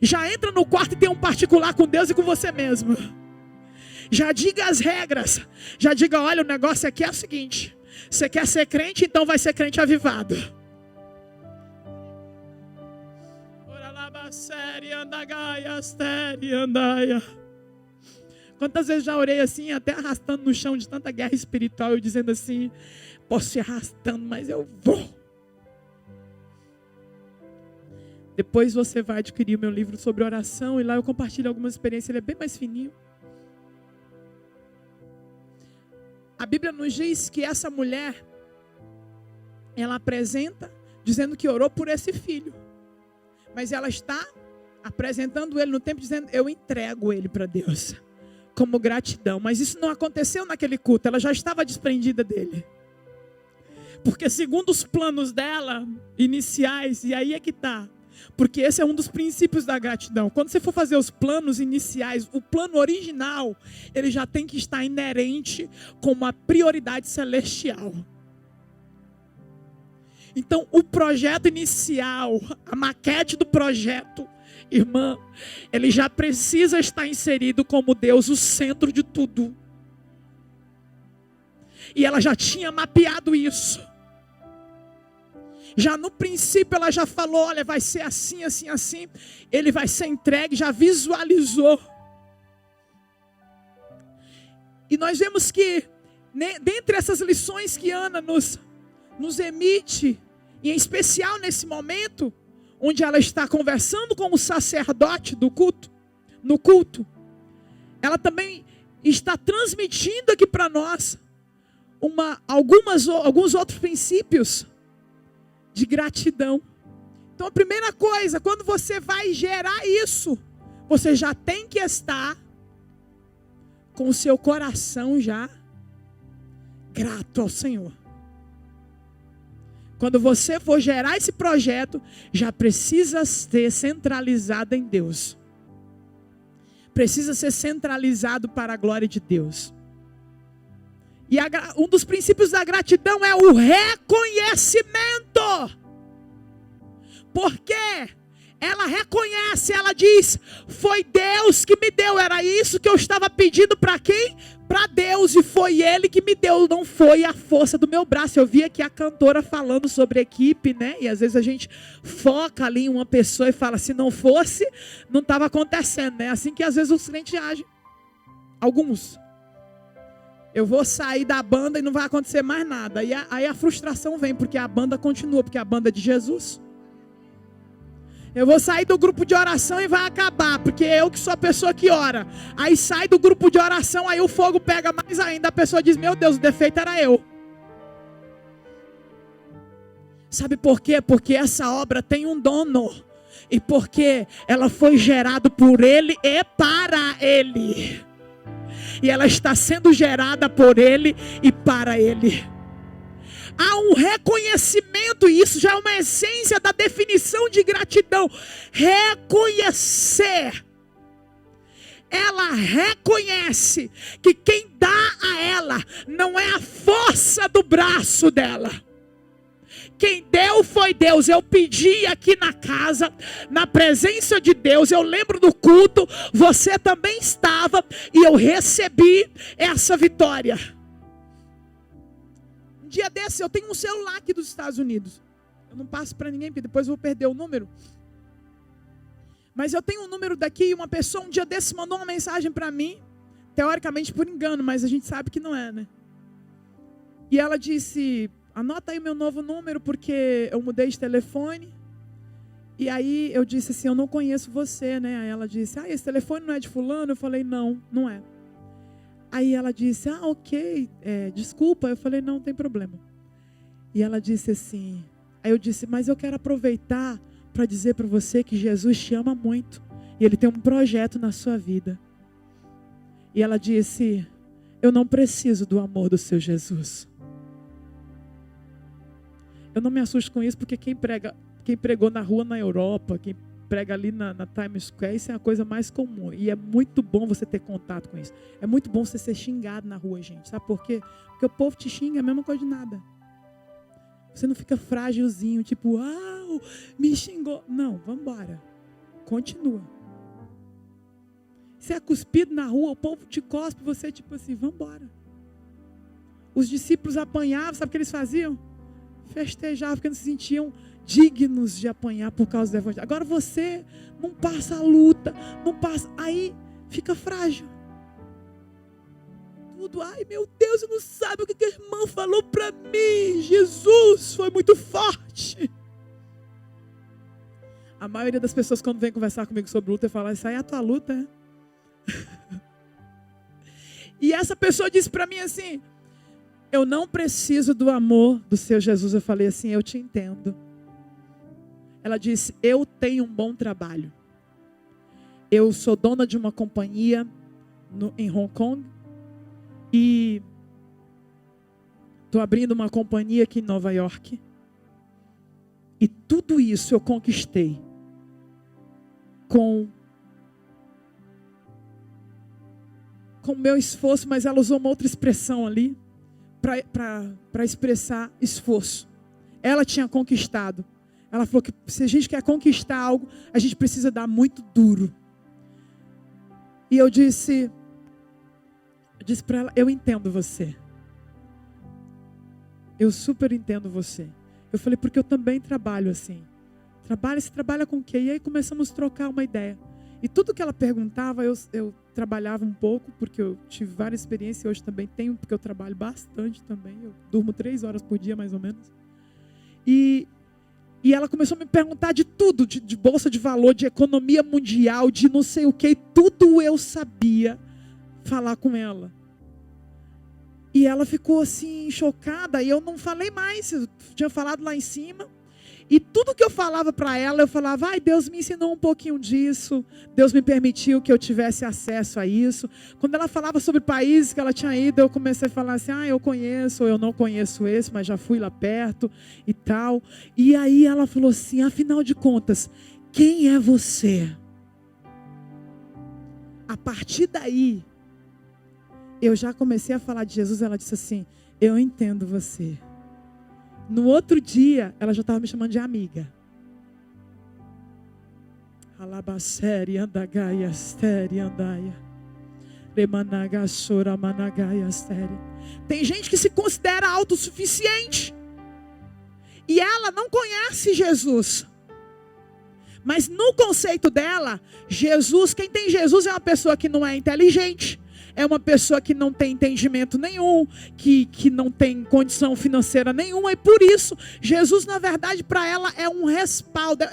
já entra no quarto e tem um particular com Deus e com você mesmo. Já diga as regras. Já diga: olha, o negócio aqui é o seguinte. Você quer ser crente, então vai ser crente avivado. Quantas vezes já orei assim, até arrastando no chão de tanta guerra espiritual, eu dizendo assim: posso ir arrastando, mas eu vou. Depois você vai adquirir o meu livro sobre oração, e lá eu compartilho algumas experiências, ele é bem mais fininho. A Bíblia nos diz que essa mulher, ela apresenta, dizendo que orou por esse filho. Mas ela está apresentando ele no tempo, dizendo: eu entrego ele para Deus, como gratidão. Mas isso não aconteceu naquele culto, ela já estava desprendida dele. Porque segundo os planos dela, iniciais, e aí é que está. Porque esse é um dos princípios da gratidão. Quando você for fazer os planos iniciais, o plano original, ele já tem que estar inerente com uma prioridade celestial. Então, o projeto inicial, a maquete do projeto, irmã, ele já precisa estar inserido como Deus, o centro de tudo. E ela já tinha mapeado isso. Já no princípio ela já falou: olha, vai ser assim, assim, assim. Ele vai ser entregue, já visualizou. E nós vemos que, dentre essas lições que Ana nos emite, e em especial nesse momento, onde ela está conversando com o sacerdote do culto, no culto, ela também está transmitindo aqui para nós alguns outros princípios de gratidão. Então a primeira coisa, quando você vai gerar isso, você já tem que estar com o seu coração já grato ao Senhor. Quando você for gerar esse projeto, já precisa ser centralizado em Deus. Precisa ser centralizado para a glória de Deus. E um dos princípios da gratidão é o reconhecimento. Porque ela reconhece, ela diz: foi Deus que me deu, era isso que eu estava pedindo para quem? Para Deus, e foi Ele que me deu, não foi a força do meu braço. Eu vi aqui a cantora falando sobre equipe, né? E às vezes a gente foca ali em uma pessoa e fala: se não fosse, não estava acontecendo, né? Assim que às vezes os crentes agem. Alguns. Eu vou sair da banda e não vai acontecer mais nada. Aí a frustração vem, porque a banda continua, porque a banda é de Jesus. Eu vou sair do grupo de oração e vai acabar, porque eu que sou a pessoa que ora. Aí sai do grupo de oração, aí o fogo pega mais ainda. A pessoa diz: meu Deus, o defeito era eu. Sabe por quê? Porque essa obra tem um dono. E porque ela foi gerada por Ele e para Ele. E ela está sendo gerada por Ele e para Ele. Há um reconhecimento, e isso já é uma essência da definição de gratidão. Reconhecer. Ela reconhece que quem dá a ela não é a força do braço dela. Quem deu foi Deus. Eu pedi aqui na casa, na presença de Deus. Eu lembro do culto, você também estava. E eu recebi essa vitória. Um dia desse, eu tenho um celular aqui dos Estados Unidos. Eu não passo para ninguém, porque depois eu vou perder o número. Mas eu tenho um número daqui e uma pessoa um dia desse mandou uma mensagem para mim, teoricamente por engano, mas a gente sabe que não é, né? E ela disse, anota aí o meu novo número, porque eu mudei de telefone. E aí eu disse assim, eu não conheço você, né? Aí ela disse, esse telefone não é de fulano? Eu falei, não, não é. Aí ela disse, ok, desculpa. Eu falei, não tem problema. E ela disse assim, aí eu disse, mas eu quero aproveitar para dizer para você que Jesus te ama muito. E Ele tem um projeto na sua vida. E ela disse, eu não preciso do amor do seu Jesus. Eu não me assusto com isso, porque quem pregou na rua na Europa, quem prega ali na Times Square, isso é a coisa mais comum. E é muito bom você ter contato com isso. É muito bom você ser xingado na rua, gente. Sabe por quê? Porque o povo te xinga, é a mesma coisa de nada. Você não fica frágilzinho, tipo, me xingou. Não, vamos embora. Continua. Você é cuspido na rua, o povo te cospe, você tipo assim, vamos embora. Os discípulos apanhavam, sabe o que eles faziam? Festejavam, porque não se sentiam dignos de apanhar por causa do evangelho. Agora você não passa a luta, não passa, aí fica frágil. Tudo, meu Deus, eu não sabe o que a irmã falou para mim. Jesus foi muito forte. A maioria das pessoas quando vem conversar comigo sobre luta, fala, isso aí é a tua luta, é? E essa pessoa disse para mim assim, eu não preciso do amor do seu Jesus. Eu falei assim, eu te entendo. Ela disse, eu tenho um bom trabalho. Eu sou dona de uma companhia em Hong Kong. E estou abrindo uma companhia aqui em Nova York. E tudo isso eu conquistei com meu esforço, mas ela usou uma outra expressão ali para expressar esforço. Ela tinha conquistado. Ela falou que se a gente quer conquistar algo, a gente precisa dar muito duro. E eu disse para ela, eu entendo você. Eu super entendo você. Eu falei, porque eu também trabalho assim. Você trabalha com o quê? E aí começamos a trocar uma ideia. E tudo que ela perguntava, eu trabalhava um pouco, porque eu tive várias experiências, hoje também tenho, porque eu trabalho bastante também. Eu durmo 3 horas por dia, mais ou menos. E ela começou a me perguntar de tudo, de bolsa de valor, de economia mundial, de não sei o que, tudo eu sabia falar com ela. E ela ficou assim, chocada, e eu não falei mais, eu tinha falado lá em cima. E tudo que eu falava para ela, eu falava, Deus me ensinou um pouquinho disso, Deus me permitiu que eu tivesse acesso a isso. Quando ela falava sobre países que ela tinha ido, eu comecei a falar assim, eu conheço, ou eu não conheço esse, mas já fui lá perto e tal. E aí ela falou assim, afinal de contas, quem é você? A partir daí, eu já comecei a falar de Jesus, ela disse assim, eu entendo você. No outro dia, ela já estava me chamando de amiga. Alabaseri andagaia asteri andaia. Remanagassora managaia asteri. Tem gente que se considera autossuficiente. E ela não conhece Jesus. Mas no conceito dela, Jesus, quem tem Jesus é uma pessoa que não é inteligente. É uma pessoa que não tem entendimento nenhum, que não tem condição financeira nenhuma. E por isso, Jesus, na verdade, para ela é um respaldo.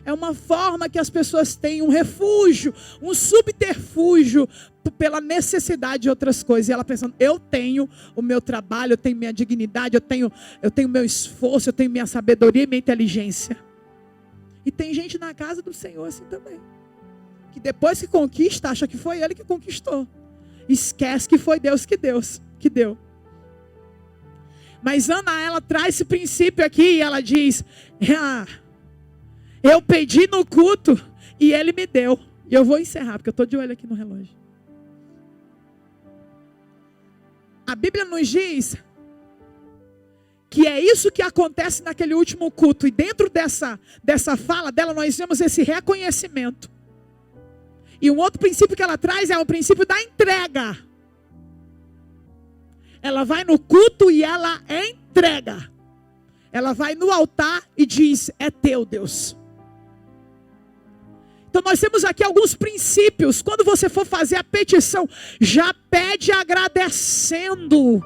É uma forma que as pessoas têm, um refúgio, um subterfúgio pela necessidade de outras coisas. E ela pensando, eu tenho o meu trabalho, eu tenho minha dignidade, eu tenho meu esforço, eu tenho minha sabedoria e minha inteligência. E tem gente na casa do Senhor assim também. Que depois que conquista, acha que foi ele que conquistou. Esquece que foi Deus que deu. Mas Ana, ela traz esse princípio aqui e ela diz, eu pedi no culto e ele me deu. E eu vou encerrar, porque eu estou de olho aqui no relógio. A Bíblia nos diz que é isso que acontece naquele último culto. E dentro dessa fala dela, nós vemos esse reconhecimento. E um outro princípio que ela traz é o princípio da entrega. Ela vai no culto e ela entrega. Ela vai no altar e diz: é teu, Deus. Então nós temos aqui alguns princípios. Quando você for fazer a petição, já pede agradecendo.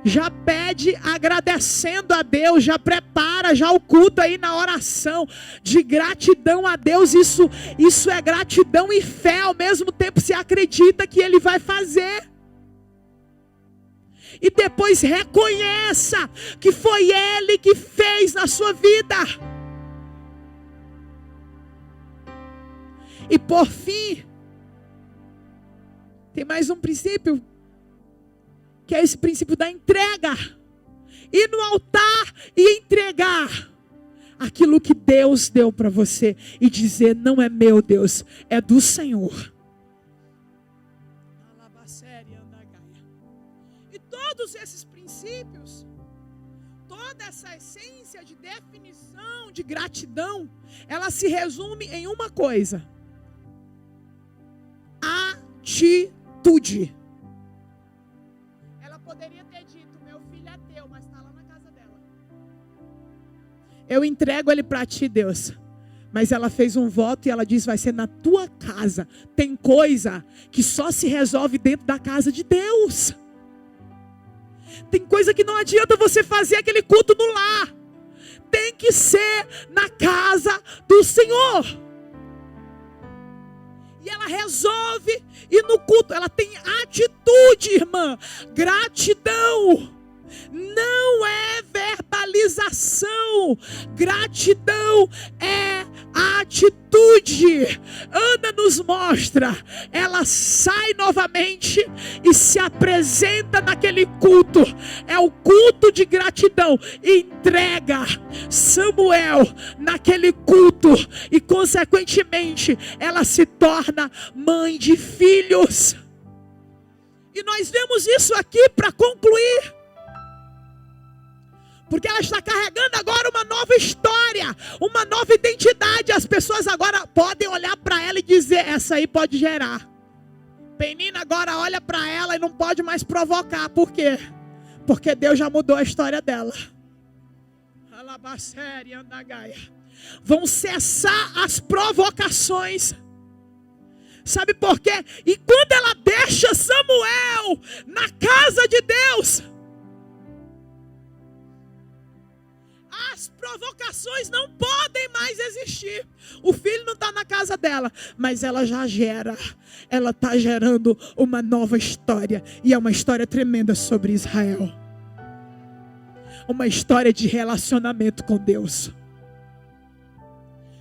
Já pede agradecendo a Deus, já prepara já o culto aí na oração de gratidão a Deus. Isso é gratidão e fé ao mesmo tempo. Se acredita que Ele vai fazer. E depois reconheça que foi Ele que fez na sua vida. E por fim, tem mais um princípio, que é esse princípio da entrega. Ir no altar e entregar aquilo que Deus deu para você. E dizer: não é meu, Deus, é do Senhor. E todos esses princípios, toda essa essência de definição, de gratidão, ela se resume em uma coisa: atitude. Poderia ter dito: meu filho é teu, mas está lá na casa dela. Eu entrego ele para ti, Deus. Mas ela fez um voto e ela diz: vai ser na tua casa. Tem coisa que só se resolve dentro da casa de Deus. Tem coisa que não adianta você fazer aquele culto no lar. Tem que ser na casa do Senhor. E ela resolve ir no culto. Ela tem atitude, irmã. Gratidão. Não é verbalização. Gratidão é atitude. Ana nos mostra. Ela sai novamente e se apresenta naquele culto. É o culto de gratidão. Entrega Samuel naquele culto. E consequentemente ela se torna mãe de filhos. E nós vemos isso aqui para concluir. Porque ela está carregando agora uma nova história, uma nova identidade. As pessoas agora podem olhar para ela e dizer: essa aí pode gerar. Penina agora olha para ela e não pode mais provocar. Por quê? Porque Deus já mudou a história dela. Vão cessar as provocações. Sabe por quê? E quando ela deixa Samuel na casa de Deus, as provocações não podem mais existir. O filho não está na casa dela, mas ela já gera. Ela está gerando uma nova história. E é uma história tremenda sobre Israel. Uma história de relacionamento com Deus.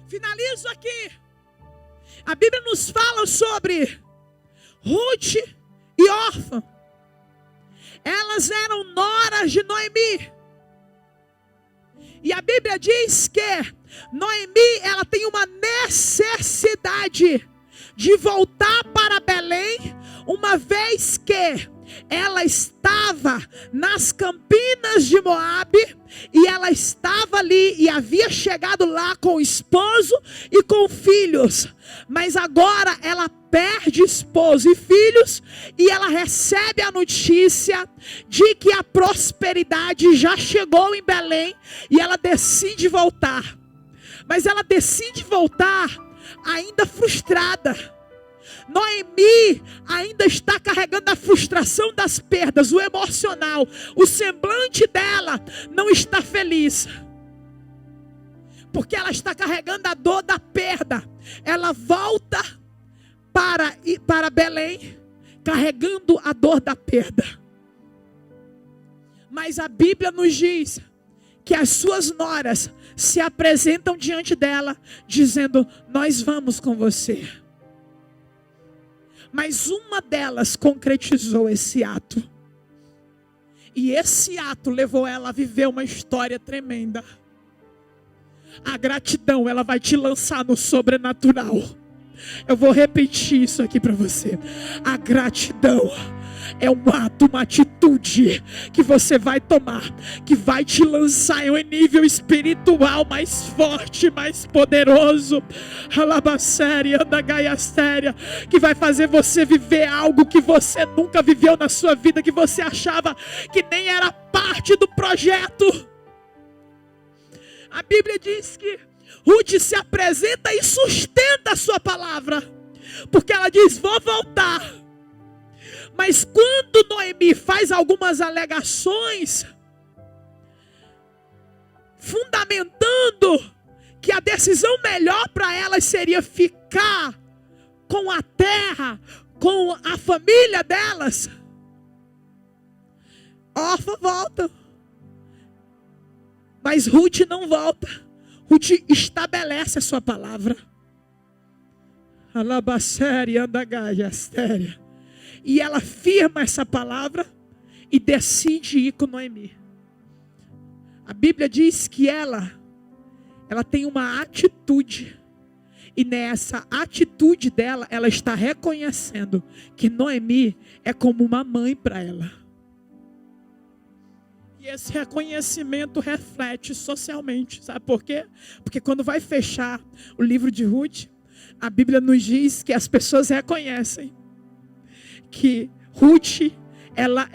Finalizo aqui. A Bíblia nos fala sobre Ruth e Orfa. Elas eram noras de Noemi. E a Bíblia diz que Noemi, ela tem uma necessidade de voltar para Belém, uma vez que ela estava nas campinas de Moabe, e ela estava ali e havia chegado lá com o esposo e com filhos, mas agora ela perde esposo e filhos, e ela recebe a notícia de que a prosperidade já chegou em Belém, e ela decide voltar. Mas ela decide voltar ainda frustrada. Noemi ainda está carregando a frustração das perdas, o emocional. O semblante dela não está feliz, porque ela está carregando a dor da perda. Ela volta para Belém, carregando a dor da perda. Mas a Bíblia nos diz que as suas noras se apresentam diante dela, dizendo: nós vamos com você. Mas uma delas concretizou esse ato. E esse ato levou ela a viver uma história tremenda. A gratidão, ela vai te lançar no sobrenatural. Eu vou repetir isso aqui para você. A gratidão, é um ato, uma atitude que você vai tomar, que vai te lançar em um nível espiritual mais forte, mais poderoso. Alabasséria, andagaiastéria, que vai fazer você viver algo que você nunca viveu na sua vida, que você achava que nem era parte do projeto. A Bíblia diz que Ruth se apresenta e sustenta a sua palavra, porque ela diz: vou voltar. Mas quando Noemi faz algumas alegações, fundamentando que a decisão melhor para elas seria ficar com a terra, com a família delas, Orfa volta. Mas Ruth não volta. Ruth estabelece a sua palavra. Alabasséria, andagaiastéria. E ela firma essa palavra e decide ir com Noemi. A Bíblia diz que ela tem uma atitude. E nessa atitude dela, ela está reconhecendo que Noemi é como uma mãe para ela. E esse reconhecimento reflete socialmente. Sabe por quê? Porque quando vai fechar o livro de Ruth, a Bíblia nos diz que as pessoas reconhecem que Ruth, ela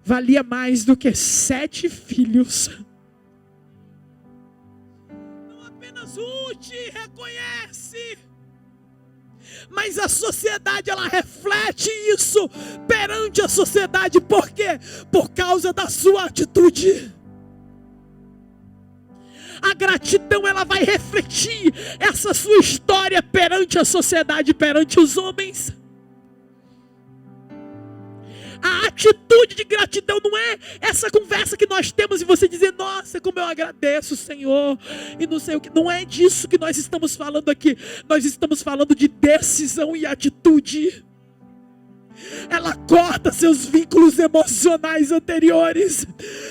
valia mais do que 7 filhos. Não apenas Ruth reconhece, mas a sociedade, ela reflete isso perante a sociedade. Por quê? Por causa da sua atitude. A gratidão, ela vai refletir essa sua história perante a sociedade, perante os homens. A atitude de gratidão não é essa conversa que nós temos e você dizer: nossa, como eu agradeço, Senhor, e não sei o que. Não é disso que nós estamos falando aqui. Nós estamos falando de decisão e atitude. Ela corta seus vínculos emocionais anteriores.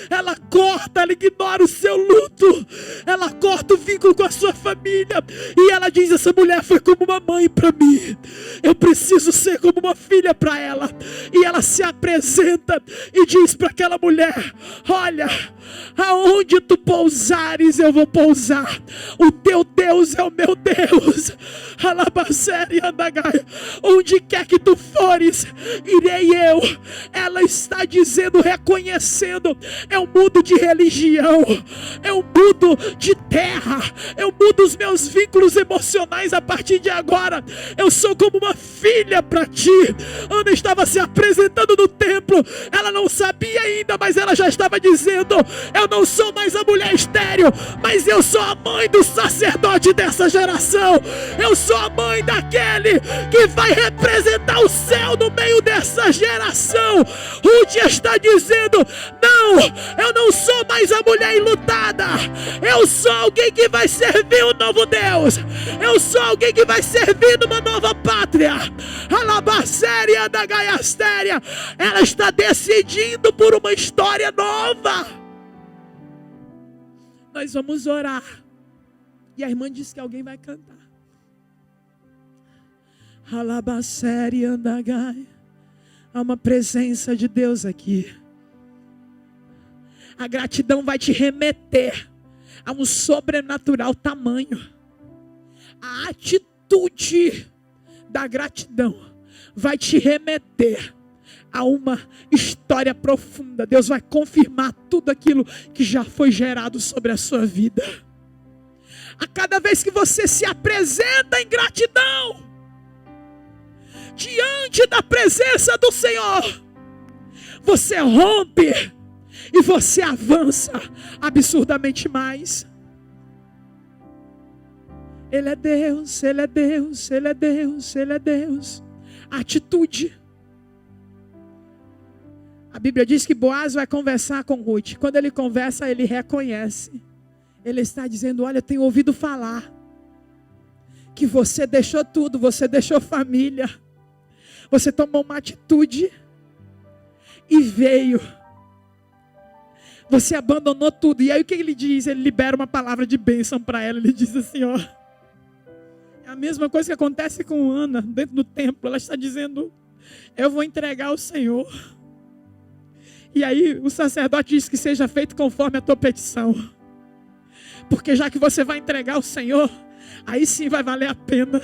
Ela corta, ela ignora o seu luto. Ela corta o vínculo com a sua família. E ela diz: essa mulher foi como uma mãe para mim. Eu preciso ser como uma filha para ela. E ela se apresenta e diz para aquela mulher: olha, aonde tu pousares, eu vou pousar. O teu Deus é o meu Deus. Onde quer que tu fores, irei eu. Ela está dizendo, reconhecendo: eu mudo de religião, eu mudo de terra, eu mudo os meus vínculos emocionais a partir de agora. Eu sou como uma filha para ti. Ana estava se apresentando no templo, ela não sabia ainda, mas ela já estava dizendo: eu não sou mais a mulher estéril, mas eu sou a mãe do sacerdote dessa geração. Eu sou a mãe daquele que vai representar o céu no meio dessa geração. Ruth está dizendo: não, eu não sou mais a mulher enlutada. Eu sou alguém que vai servir um novo Deus. Eu sou alguém que vai servir numa nova pátria. Alabasséria da Gaiastéria. Ela está decidindo por uma história nova. Nós vamos orar. E a irmã disse que alguém vai cantar. Alabasséria da Gaia. Há uma presença de Deus aqui. A gratidão vai te remeter a um sobrenatural tamanho. A atitude da gratidão vai te remeter a uma história profunda. Deus vai confirmar tudo aquilo que já foi gerado sobre a sua vida. A cada vez que você se apresenta em gratidão diante da presença do Senhor, você rompe e você avança absurdamente mais. Ele é Deus, Ele é Deus, Ele é Deus, Ele é Deus. Atitude. A Bíblia diz que Boaz vai conversar com Ruth. Quando ele conversa, ele reconhece. Ele está dizendo: olha, eu tenho ouvido falar que você deixou tudo, você deixou família, você tomou uma atitude e veio. Você abandonou tudo. E aí o que ele diz? Ele libera uma palavra de bênção para ela. Ele diz assim: ó, é a mesma coisa que acontece com Ana dentro do templo. Ela está dizendo: eu vou entregar ao Senhor. E aí o sacerdote diz que seja feito conforme a tua petição. Porque já que você vai entregar ao Senhor, aí sim vai valer a pena.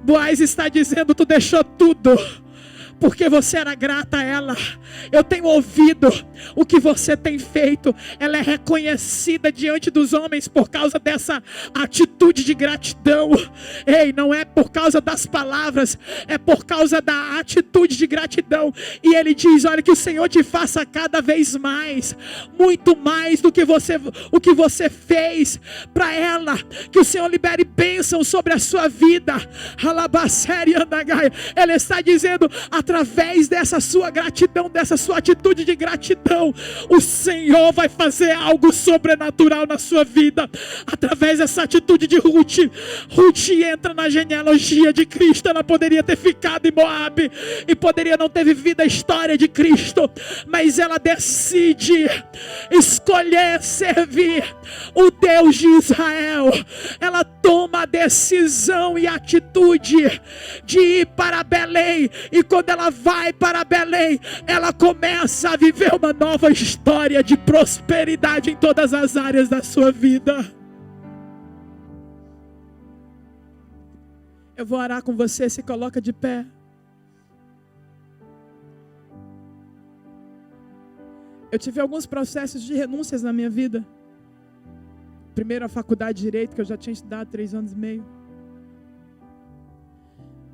Boaz está dizendo: tu deixou tudo, porque você era grata a ela. Eu tenho ouvido o que você tem feito. Ela é reconhecida diante dos homens por causa dessa atitude de gratidão. Ei, não é por causa das palavras, é por causa da atitude de gratidão. E ele diz: olha, que o Senhor te faça cada vez mais, muito mais do que o que você fez para ela. Que o Senhor libere bênção sobre a sua vida. Ela está dizendo: através dessa sua gratidão, dessa sua atitude de gratidão, o Senhor vai fazer algo sobrenatural na sua vida. Através dessa atitude de Ruth. Ruth entra na genealogia de Cristo. Ela poderia ter ficado em Moabe e poderia não ter vivido a história de Cristo, mas ela decide escolher servir o Deus de Israel. Ela toma a decisão e a atitude de ir para Belém, e quando ela vai para Belém, ela começa a viver uma nova história de prosperidade em todas as áreas da sua vida. Eu vou orar com você, se coloca de pé. Eu tive alguns processos de renúncias na minha vida. Primeiro a faculdade de Direito, que eu já tinha estudado 3 anos e meio.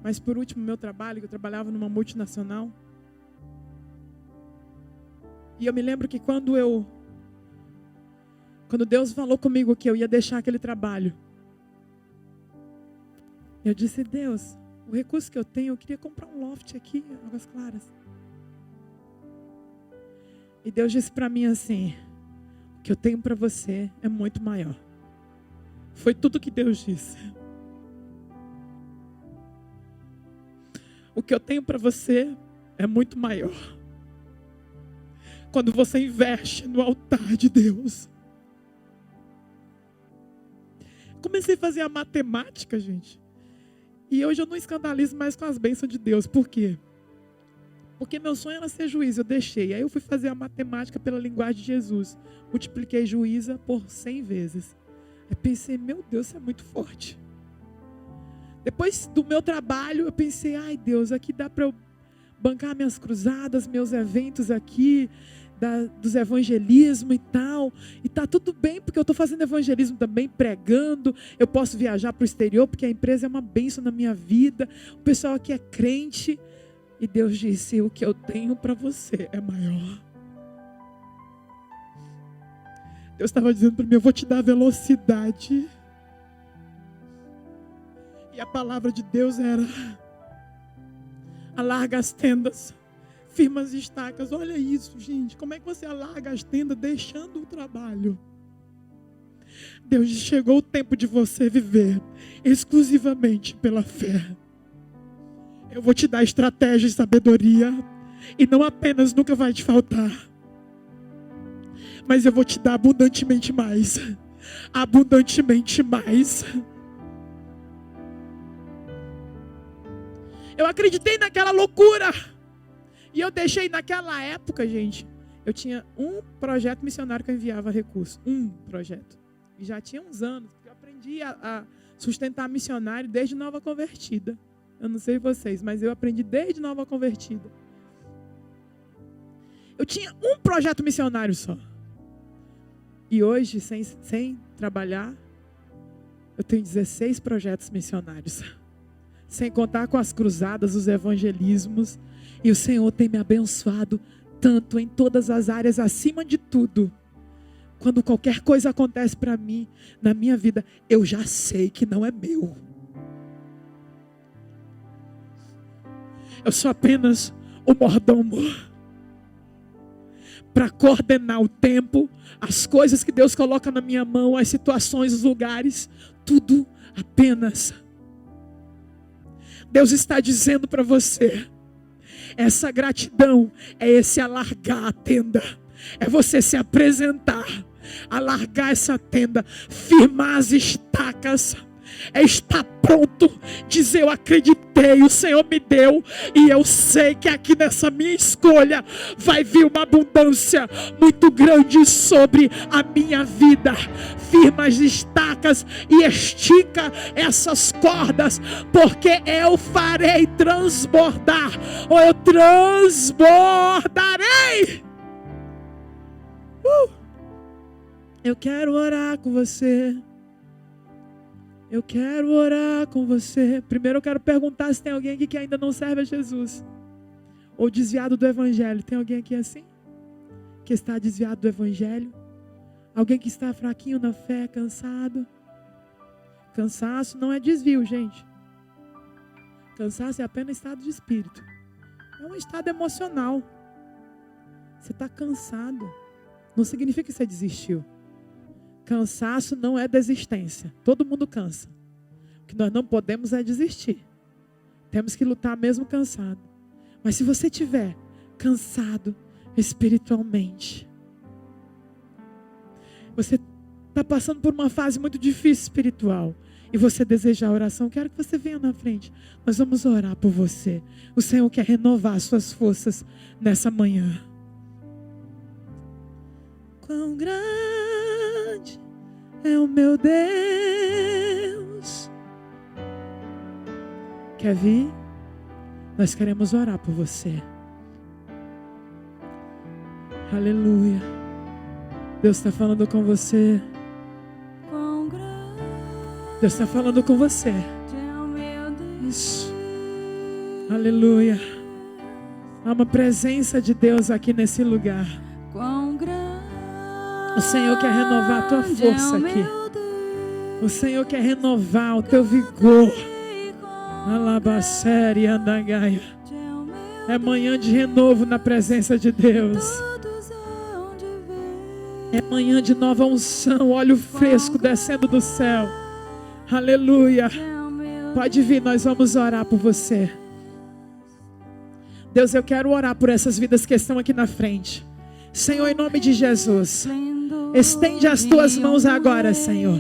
Mas por último, meu trabalho, que eu trabalhava numa multinacional. E eu me lembro que quando Deus falou comigo que eu ia deixar aquele trabalho, eu disse: Deus, o recurso que eu tenho, eu queria comprar um loft aqui, em Águas Claras. E Deus disse para mim assim: o que eu tenho para você é muito maior. Foi tudo que Deus disse. O que eu tenho para você é muito maior. Quando você investe no altar de Deus. Comecei a fazer a matemática, gente. E hoje eu não escandalizo mais com as bênçãos de Deus. Por quê? Porque meu sonho era ser juiz, eu deixei. Aí eu fui fazer a matemática pela linguagem de Jesus. Multipliquei juíza por 100 vezes. Aí pensei: meu Deus, isso é muito forte. Depois do meu trabalho, eu pensei: ai Deus, aqui dá para eu bancar minhas cruzadas, meus eventos aqui, dos evangelismo e tal. E tá tudo bem, porque eu estou fazendo evangelismo também, pregando. Eu posso viajar para o exterior, porque a empresa é uma bênção na minha vida. O pessoal aqui é crente. E Deus disse: o que eu tenho para você é maior. Deus estava dizendo para mim: eu vou te dar velocidade. E a palavra de Deus era: alarga as tendas, firma as estacas. Olha isso, gente. Como é que você alarga as tendas deixando o trabalho? Deus disse: chegou o tempo de você viver exclusivamente pela fé. Eu vou te dar estratégia e sabedoria. E não apenas nunca vai te faltar, mas eu vou te dar abundantemente mais. Abundantemente mais. Eu acreditei naquela loucura. E eu deixei naquela época, gente. Eu tinha um projeto missionário que eu enviava recurso. Um projeto. E já tinha uns anos que eu aprendi a sustentar missionário desde Nova Convertida. Eu não sei vocês, mas eu aprendi desde Nova Convertida. Eu tinha um projeto missionário só. E hoje, sem trabalhar, eu tenho 16 projetos missionários. Sem contar com as cruzadas, os evangelismos. E o Senhor tem me abençoado tanto em todas as áreas, acima de tudo. Quando qualquer coisa acontece para mim, na minha vida, eu já sei que não é meu. Eu sou apenas o mordomo para coordenar o tempo, as coisas que Deus coloca na minha mão, as situações, os lugares, tudo apenas. Deus está dizendo para você: essa gratidão é esse alargar a tenda, é você se apresentar alargar essa tenda, firmar as estacas, é estar pronto, dizer: eu acreditei, o Senhor me deu, e eu sei que aqui nessa minha escolha vai vir uma abundância muito grande sobre a minha vida. Firma as estacas e estica essas cordas, porque eu farei transbordar, ou eu transbordarei. Eu quero orar com você. Eu quero orar com você. Primeiro eu quero perguntar se tem alguém aqui que ainda não serve a Jesus, ou desviado do Evangelho. Tem alguém aqui assim? Que está desviado do Evangelho? Alguém que está fraquinho na fé, cansado? Cansaço não é desvio, gente. Cansaço é apenas estado de espírito. É um estado emocional. Você está cansado. Não significa que você desistiu. Cansaço não é desistência. Todo mundo cansa. O que nós não podemos é desistir. Temos que lutar mesmo cansado. Mas se você estiver cansado espiritualmente, você está passando por uma fase muito difícil espiritual, e você deseja a oração, quero que você venha na frente. Nós vamos orar por você. O Senhor quer renovar suas forças nessa manhã. Quão grande é o meu Deus. Quer vir? Nós queremos orar por você. Aleluia. Deus está falando com você. Deus está falando com você. Isso. Aleluia. Há uma presença de Deus aqui nesse lugar. O Senhor quer renovar a tua força aqui. O Senhor quer renovar o teu vigor. Alabacere andagaia. É manhã de renovo na presença de Deus. É manhã de nova unção, óleo fresco descendo do céu. Aleluia. Pode vir, nós vamos orar por você. Deus, eu quero orar por essas vidas que estão aqui na frente. Senhor, em nome de Jesus, estende as tuas mãos agora, Senhor.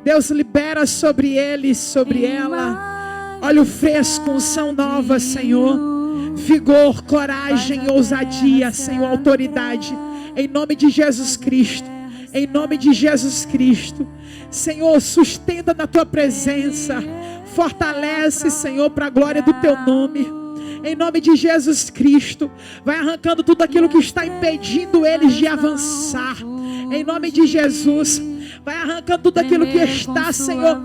Deus, libera sobre ele, sobre ela, óleo fresco, unção nova, Senhor. Vigor, coragem, ousadia, Senhor, autoridade. Em nome de Jesus Cristo. Em nome de Jesus Cristo. Senhor, sustenta na tua presença. Fortalece, Senhor, para a glória do teu nome. Em nome de Jesus Cristo. Vai arrancando tudo aquilo que está impedindo eles de avançar. Em nome de Jesus. Vai arrancando tudo aquilo que está, Senhor,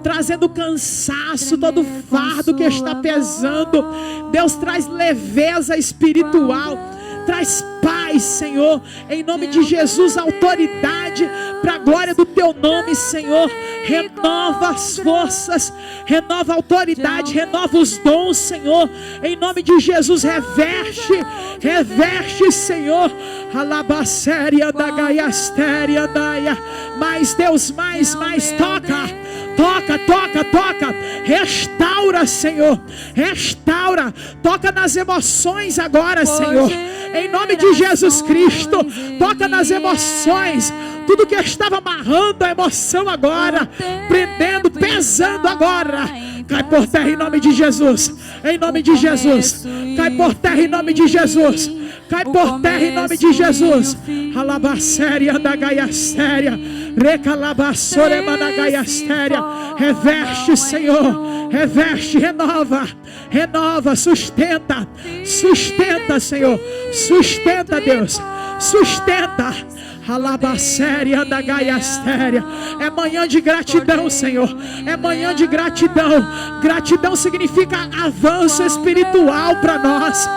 trazendo cansaço, todo fardo que está pesando. Deus, traz leveza espiritual. Traz paz, Senhor, em nome de Jesus, autoridade para a glória do teu nome, Senhor. Renova as forças, renova a autoridade, renova os dons, Senhor, em nome de Jesus. Reverte, Senhor. Alabacéria da gaiastéria daia. Mais, Deus, mais, toca. Restaura, Senhor. Restaura. Toca nas emoções agora, Senhor. Em nome de Jesus Cristo. Toca nas emoções. Tudo que estava amarrando a emoção agora, prendendo, pesando agora, cai por terra em nome de Jesus. Em nome de Jesus. Cai por terra em nome de Jesus. Cai por terra em nome de Jesus. Alabacéria da gaiastéria. Recalabassore managaiastéria. Reveste, Senhor. Reveste, renova. Renova, sustenta. Sustenta, Senhor. Sustenta, Deus. Sustenta. Alabacéria da gaiastéria. É manhã de gratidão, Senhor. É manhã de gratidão. Gratidão significa avanço espiritual para nós.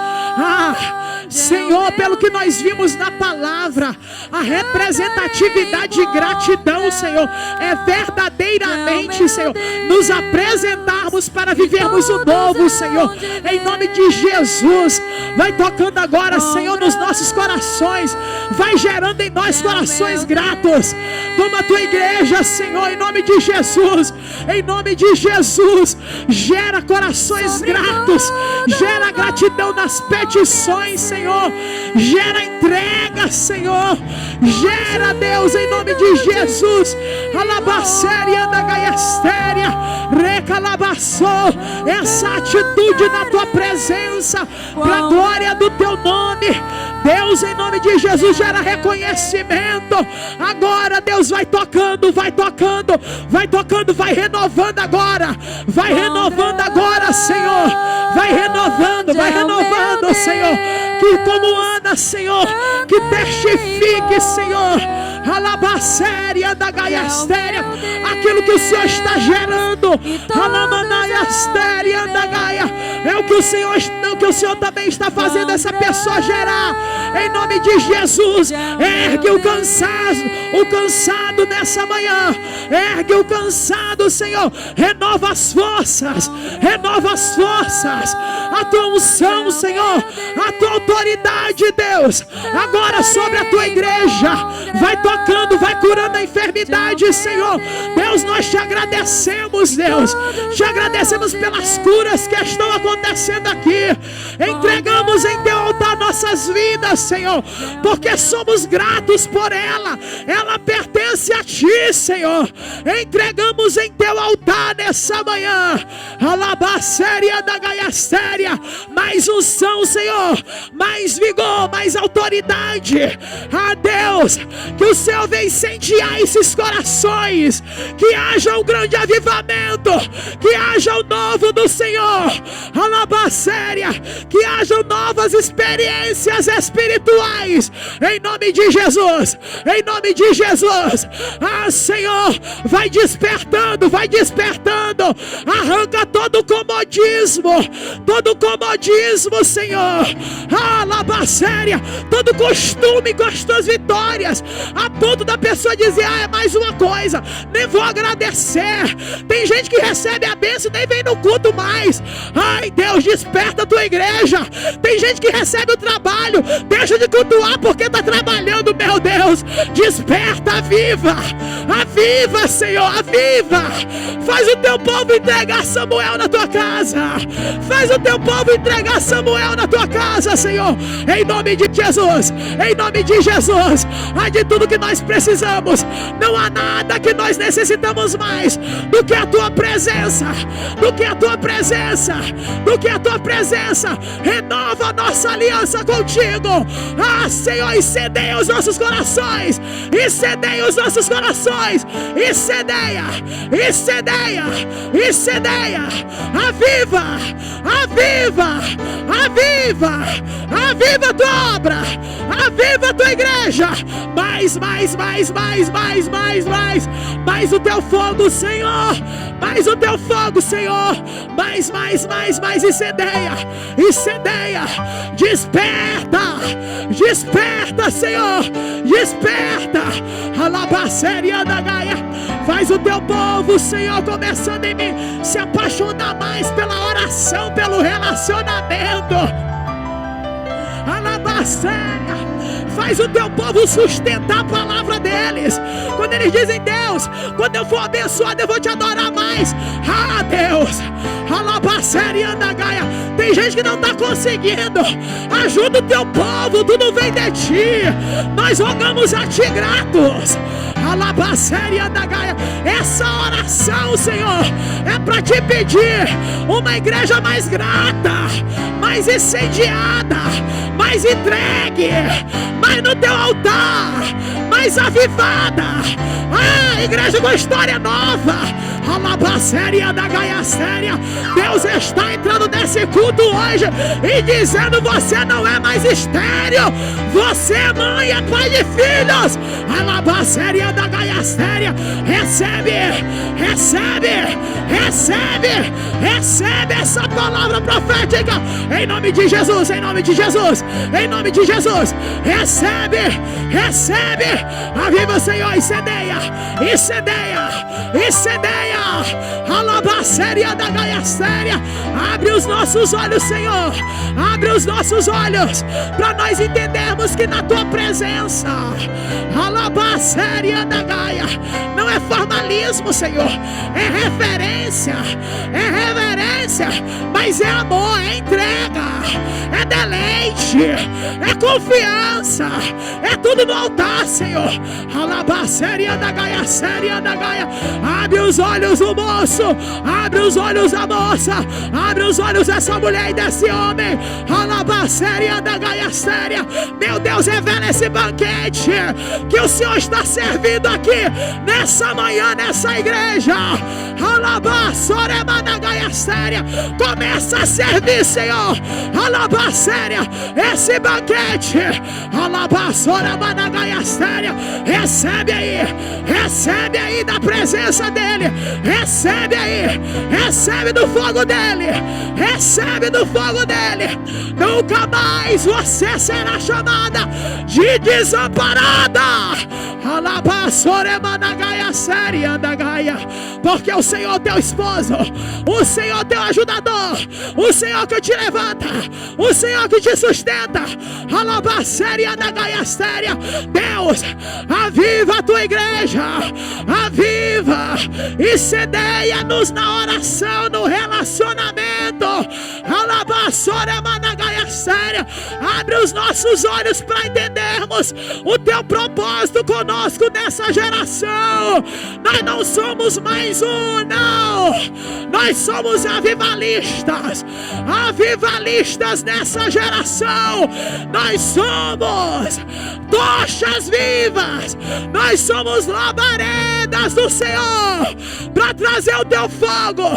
Senhor, pelo que nós vimos na palavra, a representatividade de gratidão, Senhor, é verdadeiramente, Senhor, nos apresentarmos para vivermos o novo, Senhor, em nome de Jesus. Vai tocando agora, Senhor, nos nossos corações, vai gerando em nós corações gratos. Toma a tua igreja, Senhor, em nome de Jesus, em nome de Jesus. Gera corações gratos, gera gratidão nas petições, Senhor. Gera entrega, Senhor. Gera, Deus, em nome de Jesus. Alabacéria da gaiastéria, recalabaçou essa atitude na tua presença, para a glória do teu nome. Deus, em nome de Jesus, gera reconhecimento. Agora, Deus, vai tocando, vai tocando, vai tocando, vai renovando agora. Vai renovando agora, Senhor. Vai renovando, Senhor. Que como Ana, Senhor, que testifique, Senhor, alabacéria da gaiastéria, aquilo que o Senhor está gerando, alamanaiastéria da gaia, é o que o Senhor também está fazendo essa pessoa gerar, em nome de Jesus. Ergue o cansado nessa manhã, ergue o cansado, Senhor, renova as forças, a tua unção, Senhor, a tua autoridade, Deus, agora sobre a tua igreja, vai tocando, vai curando a enfermidade, Senhor. Deus, nós te agradecemos, Deus, te agradecemos pelas curas que estão acontecendo aqui. Entregamos em teu altar nossas vidas, Senhor, porque somos gratos por ela pertence a ti, Senhor. Entregamos em teu altar nessa manhã, alabacéria da gaiastéria, mais unção, Senhor, mais vigor, mais autoridade. Deus, que o Senhor venha incendiar esses corações, que haja um grande avivamento, que haja o novo do Senhor, alabacéria, que hajam novas experiências espirituais, em nome de Jesus, em nome de Jesus. Senhor, vai despertando, arranca todo comodismo, Senhor, alabacéria, todo costume com as tuas vitórias, a ponto da pessoa dizer, é mais uma coisa, nem vou agradecer. Tem gente que recebe a bênção e nem vem no culto mais. Ai, Deus, desperta a tua igreja. Tem gente que recebe o trabalho, deixa de cultuar porque está trabalhando. Meu Deus, desperta, aviva, Senhor, aviva. Faz o teu povo entregar Samuel na tua casa, faz o teu povo entregar Samuel na tua casa, Senhor, em nome de Jesus, em nome de Jesus. De tudo que nós precisamos, não há nada que nós necessitamos mais do que a tua presença, renova a nossa aliança contigo. Senhor, incendeia os nossos corações, incendeia, aviva a tua obra, aviva a tua igreja, mais o teu fogo, Senhor, mais o teu fogo, Senhor, mais, incendeia, desperta, Senhor, desperta, alabacéria da gaia, faz o teu povo, Senhor, começando em mim, se apaixonar mais pela oração, pelo relacionamento, alabacéria. Faz o teu povo sustentar a palavra deles. Quando eles dizem, Deus, quando eu for abençoado eu vou te adorar mais. Deus, alabacéria da gaia. Tem gente que não está conseguindo. Ajuda o teu povo, tudo vem de ti. Nós rogamos a ti gratos. Alabacéria da gaia. Essa oração, Senhor, é para te pedir uma igreja mais grata, mais incendiada, mais entregue, mais no teu altar, mais avivada. Igreja com história nova. Alabacéria da gaiastéria. Deus está entrando nesse culto hoje e dizendo, você não é mais estéril, você é mãe, é pai de filhos. Alabacéria da gaiastéria. Recebe essa palavra profética em nome de Jesus, recebe, aviva, Senhor, incendeia, alabacéria da gaiastéria. Abre os nossos olhos, Senhor, para nós entendermos que na tua presença, alabacéria da gaia, não é formalidade, formalismo, Senhor. É referência, é reverência, mas é amor, é entrega, é deleite, é confiança, é tudo no altar, Senhor. Alabaceria da Gaia, séria da Gaia. Abre os olhos do moço, abre os olhos da moça, abre os olhos dessa mulher e desse homem. Alabaceria da Gaia, séria. Meu Deus, revela esse banquete que o Senhor está servindo aqui nessa manhã, nessa igreja. Alabaçorema da Gaia, séria. Começa a servir, Senhor. Alabaceria, esse banquete. Alabaçorema da Gaia, séria. Recebe aí da presença dele, recebe aí, recebe do fogo dele, recebe do fogo dele. Nunca mais você será chamada de desamparada. Alabaçorema da Gaia, séria da Gaia, porque o Senhor teu esposo, o Senhor teu ajudador, o Senhor que te levanta, o Senhor que te sustenta. Alabaceria da Gaia, séria. Deus, aviva a tua igreja, aviva, incendeia-nos na oração, no relacionamento. Alabaçorema da Gaia, séria. Abre os nossos olhos para entendermos o teu propósito conosco nessa geração. Nós não somos mais um, não. Nós somos avivalistas, avivalistas nessa geração. Nós somos tochas vivas, nós somos labaredas do Senhor, para trazer o teu fogo,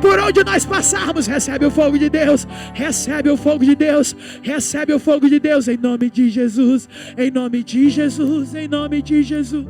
por onde nós passarmos. Recebe o fogo de Deus, recebe o fogo de Deus, recebe o fogo de Deus, em nome de Jesus, em nome de Jesus, em nome de Jesus.